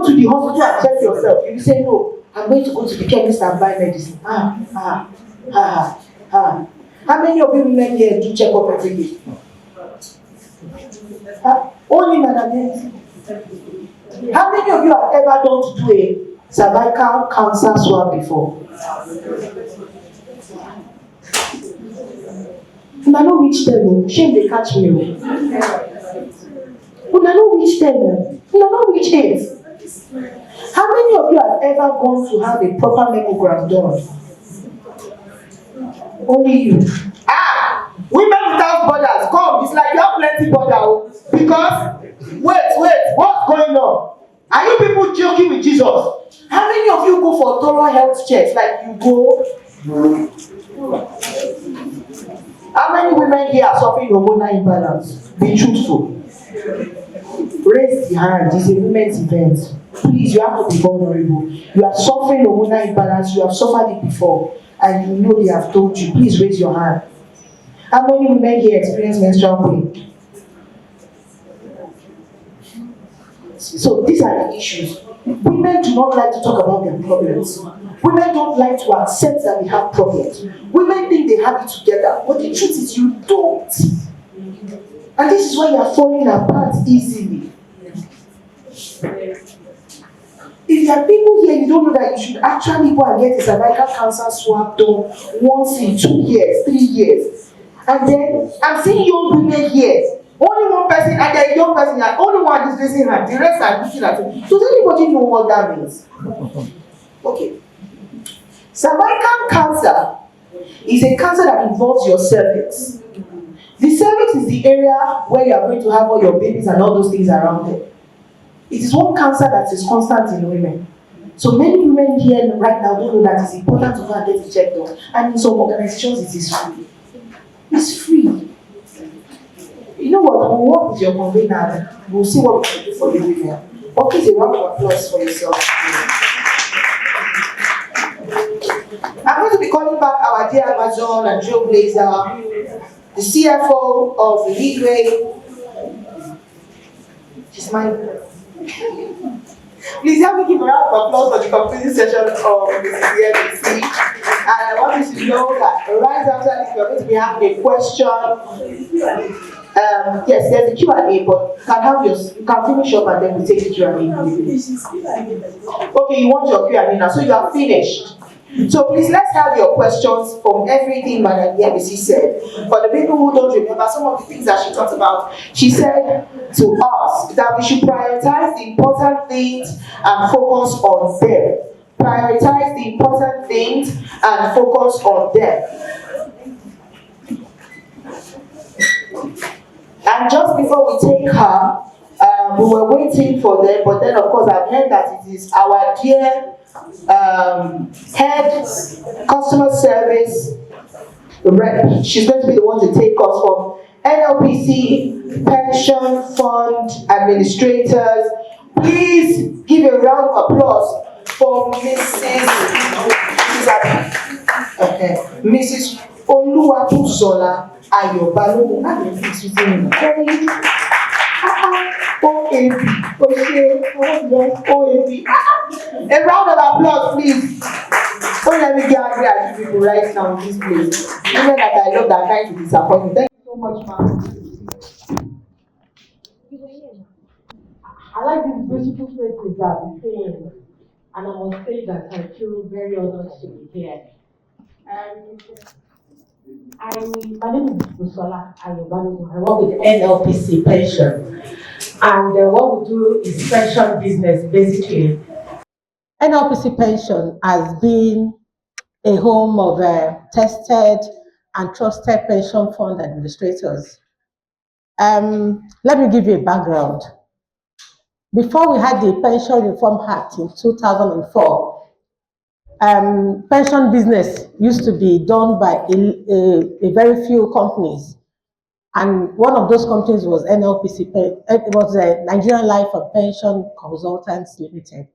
to the hospital and check yourself, you say, no, I'm going to go to the chemist and buy medicine. How many of you women here do check up every day? Only Madam. How many of you have ever done to do a cervical cancer swab before? Una no reach them, shame they catch me. Una no reach them, una no reach it. How many of you have ever gone to have a proper mammogram done? Only you. Women without borders, come. It's like you have plenty border. Because, wait, what's going on? Are you people joking with Jesus? How many of you go for thorough health checks? Like you go. How many women here are suffering hormonal imbalance? Be truthful. Raise the hand. It's a women's event. Please, you have to be vulnerable. You are suffering hormonal imbalance. You have suffered it before. And you know they have told you. Please raise your hand. How many women here experience menstrual pain? So these are the issues. Women do not like to talk about their problems. Women don't like to accept that they have problems. Women think they have it together, but the truth is you don't. And this is why you are falling apart easily. If there are people here, you don't know that you should actually go and get a cervical cancer swab done once in 2 years, 3 years. And then I'm seeing young women here. Only one person, and they're a young person, and only one is raising her. The rest are looking at it. Does anybody know what that means? Okay. Cervical cancer is a cancer that involves your cervix. The cervix is the area where you are going to have all your babies and all those things around it. It is one cancer that is constant in women. So many women here right now don't know that it's important to go and get it checked out. And in some organizations, it is free. It's free. You know what? We'll work with your convener. We'll see what we can do for the women. But please, a round of applause for yourself. I'm going to be calling back our dear Amazon and Trailblazer, the CFO of Leadway. She's mine. Please help me give a round of applause for the concluding session of the CFC. And I want you to know that Right after this, we're going to be having a question. Yes, there's a Q&A, but you can finish up and then we take the Q&A. Okay, you want your Q&A now, so you are finished. So please, let's have your questions from everything Madam Yemisi said. For the people who don't remember some of the things that she talked about, she said to us that we should prioritize the important things and focus on them. Prioritize the important things and focus on them. And just before we take her, we were waiting for them, but then of course I've heard that it is our dear head customer service rep. She's going to be the one to take us from NLPC Pension Fund Administrators. Please give a round of applause for Mrs. Oluwatosola Ayobalogun. OAB. A round of applause, please. Don't let me get angry at you people right now in this place. Even that I love that kind of disappointment. Thank you so much, ma'am. I like these beautiful places that I'm saying, and I must say that I feel very honored to be here. My name is Busola Ayobalogun. I work with NLPC Pension, and what we do is pension business basically. NLPC Pension has been a home of tested and trusted pension fund administrators. Let me give you a background. Before we had the Pension Reform Act in 2004, pension business used to be done by a very few companies. And one of those companies was NLPC, it was Nigerian Life and Pension Consultants Limited.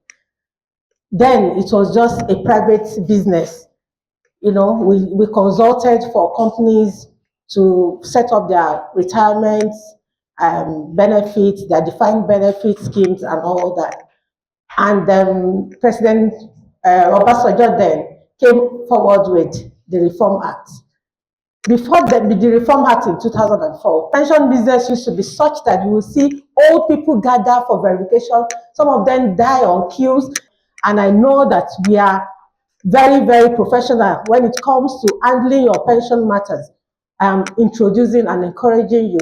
Then it was just a private business. You know, we consulted for companies to set up their retirement benefits, their defined benefit schemes and all that. And President Obasanjo then came forward with the Reform Act. Before the Reform Act in 2004, pension business used to be such that you will see old people gather for verification. Some of them die on queues. And I know that we are very, very professional when it comes to handling your pension matters. Introducing and encouraging you,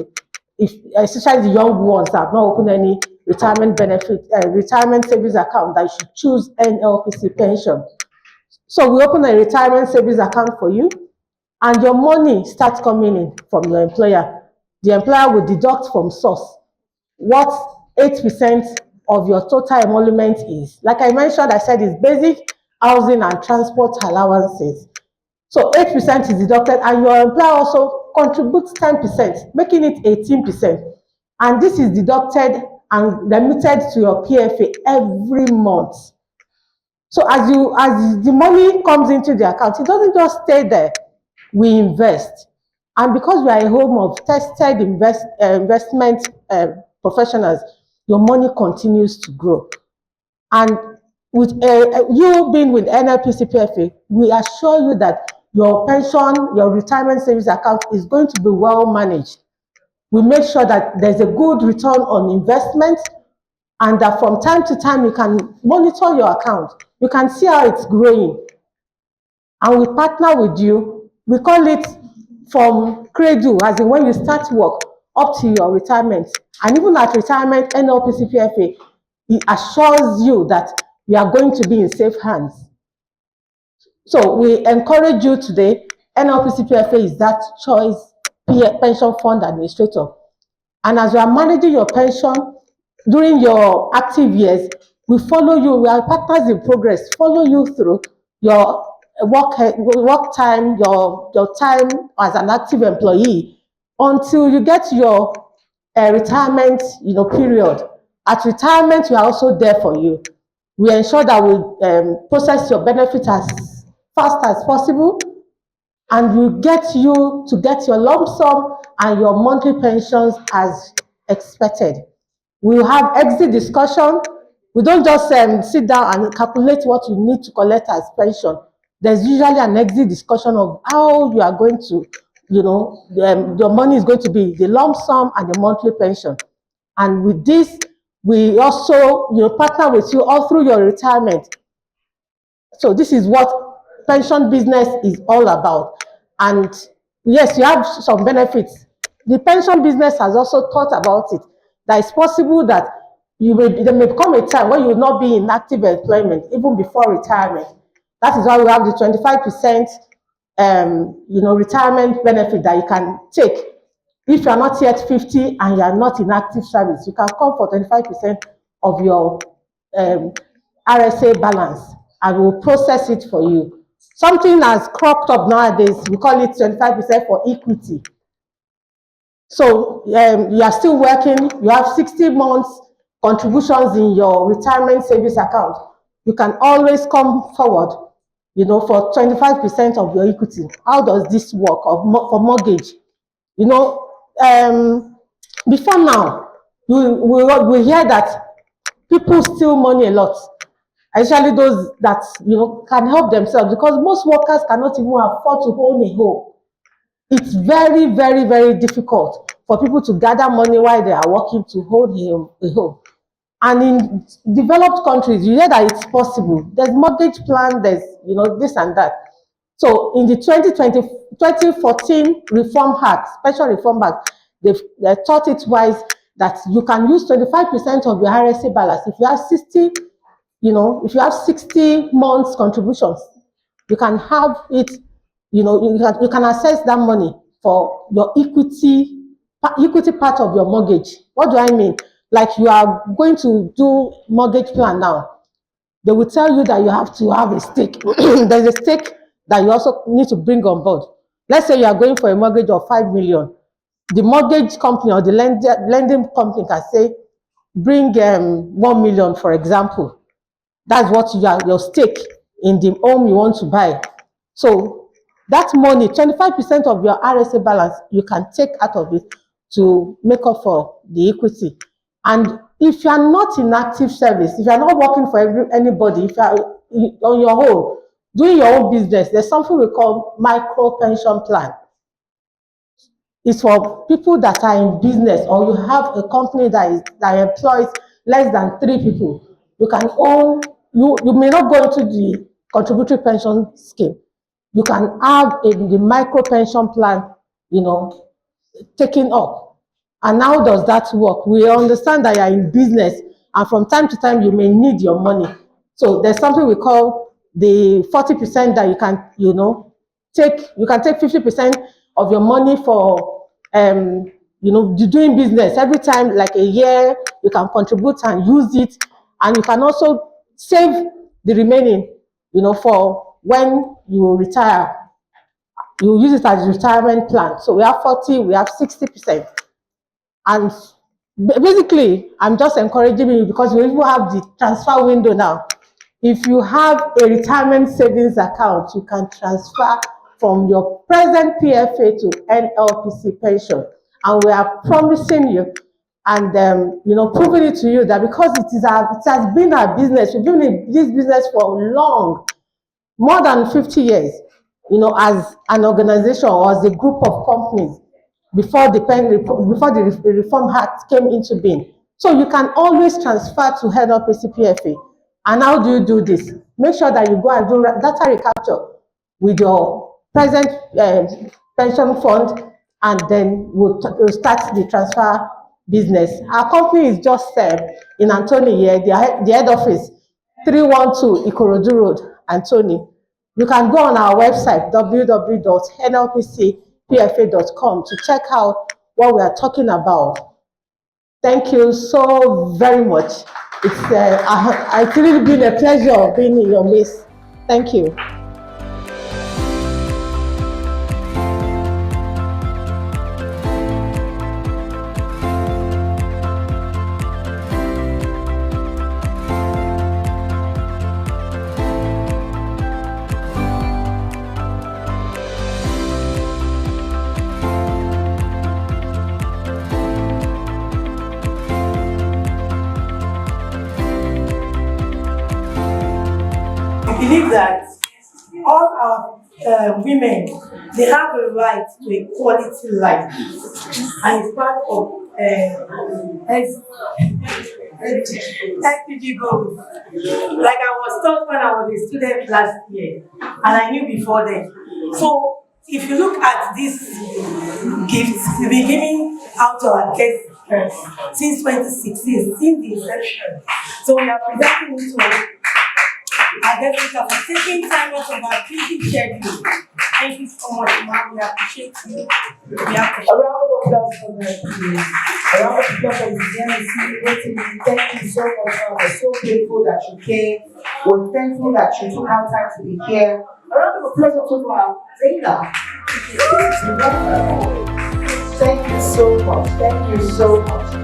especially the young ones that have not opened any retirement savings account, that you should choose NLPC Pension. So we open a retirement savings account for you, and your money starts coming in from your employer. The employer will deduct from source what 8% of your total emolument is. Like I mentioned, I said it's basic housing and transport allowances. So 8% is deducted, and your employer also contributes 10%, making it 18%. And this is deducted and remitted to your PFA every month. So as the money comes into the account, it doesn't just stay there. We invest. And because we are a home of tested investment professionals, your money continues to grow. And with you being with NLPC PFA, we assure you that your pension, your retirement savings account is going to be well managed. We make sure that there's a good return on investment, and that from time to time you can monitor your account. You can see how it's growing. And we partner with you. We call it from cradle, as in when you start work, up to your retirement. And even at retirement, NLPC PFA, it assures you that you are going to be in safe hands. So we encourage you today. NLPC PFA is that choice pension fund administrator. And as you are managing your pension during your active years, we follow you. We are partners in progress. Follow you through your work time, your time as an active employee, until you get your retirement, period. At retirement, we are also there for you. We ensure that we process your benefit as fast as possible, and we get you to get your lump sum and your monthly pensions as expected. We will have exit discussion. We don't just sit down and calculate what you need to collect as pension. there's usually an exit discussion of how you are going to, your money is going to be the lump sum and the monthly pension. And with this, we also, partner with you all through your retirement. So this is what pension business is all about. And yes, you have some benefits. The pension business has also thought about it, that it's possible that there may come a time when you will not be in active employment even before retirement. That is why we have the 25% retirement benefit that you can take. If you are not yet 50 and you are not in active service, you can come for 25% of your RSA balance, and we'll process it for you. Something has cropped up nowadays, we call it 25% for equity. So you are still working, you have 60 months contributions in your retirement savings account. You can always come forward, for 25% of your equity. How does this work for mortgage? Before now, we hear that people steal money a lot, especially those that can help themselves, because most workers cannot even afford to own a home. It's very, very, very difficult for people to gather money while they are working to hold a home. And in developed countries, you hear that it's possible. There's mortgage plan, there's this and that. So in the 2014 Reform Act, Special Reform Act, they thought it wise that you can use 25% of your RSA balance. If you have 60, if you have 60 months contributions, you can have it, you can access that money for your equity part of your mortgage. What do I mean? Like, you are going to do mortgage plan now. They will tell you that you have to have a stake. There's a stake that you also need to bring on board. Let's say you are going for a mortgage of 5 million. The mortgage company or the lending company can say, bring 1 million, for example. That's what your stake in the home you want to buy. So that money, 25% of your RSA balance, you can take out of it to make up for the equity. And if you are not in active service, if you are not working for anybody, if you are on your own, doing your own business, there's something we call micro pension plan. It's for people that are in business, or you have a company that employs less than 3 people. You can own, you may not go into the contributory pension scheme. You can have the micro pension plan, taken up. And how does that work? We understand that you are in business, and from time to time you may need your money. So there's something we call the 40% that you can, take. You can take 50% of your money for, doing business. Every time, like a year, you can contribute and use it, and you can also save the remaining, for when you retire. You use it as a retirement plan. So we have 40, we have 60%. And basically, I'm just encouraging you, because we even have the transfer window now. If you have a retirement savings account, you can transfer from your present PFA to NLPC pension. And we are promising you and proving it to you that, because it has been our business, we've been in this business for long, more than 50 years, as an organization or as a group of companies, before the Reform Act came into being. So you can always transfer to NLPC PFA. And how do you do this? Make sure that you go and do data recapture with your present pension fund, and then we'll start the transfer business. Our company is just in Anthony here, the head office, 312 Ikorodu Road, Anthony. You can go on our website, www.nlpcpfa.com, to check out what we are talking about. Thank you so very much. It's really been a pleasure being in your midst. Thank you. I believe that women, they have a right to a quality life, and it's part of SDG goals. Like I was taught when I was a student last year, and I knew before then. So if you look at this gift, we've been giving out to our guests since 2016, since the inception. So we are presenting it to our guests for taking time out of our busy schedule. Thank you so much, ma'am. We appreciate you. We appreciate A round of applause for them, please. A round of applause for the Thank you so much, ma'am. We're so grateful that you came. We're thankful that you took out time to be here. A round of applause also for our trainer. Thank you so much. Thank you so much.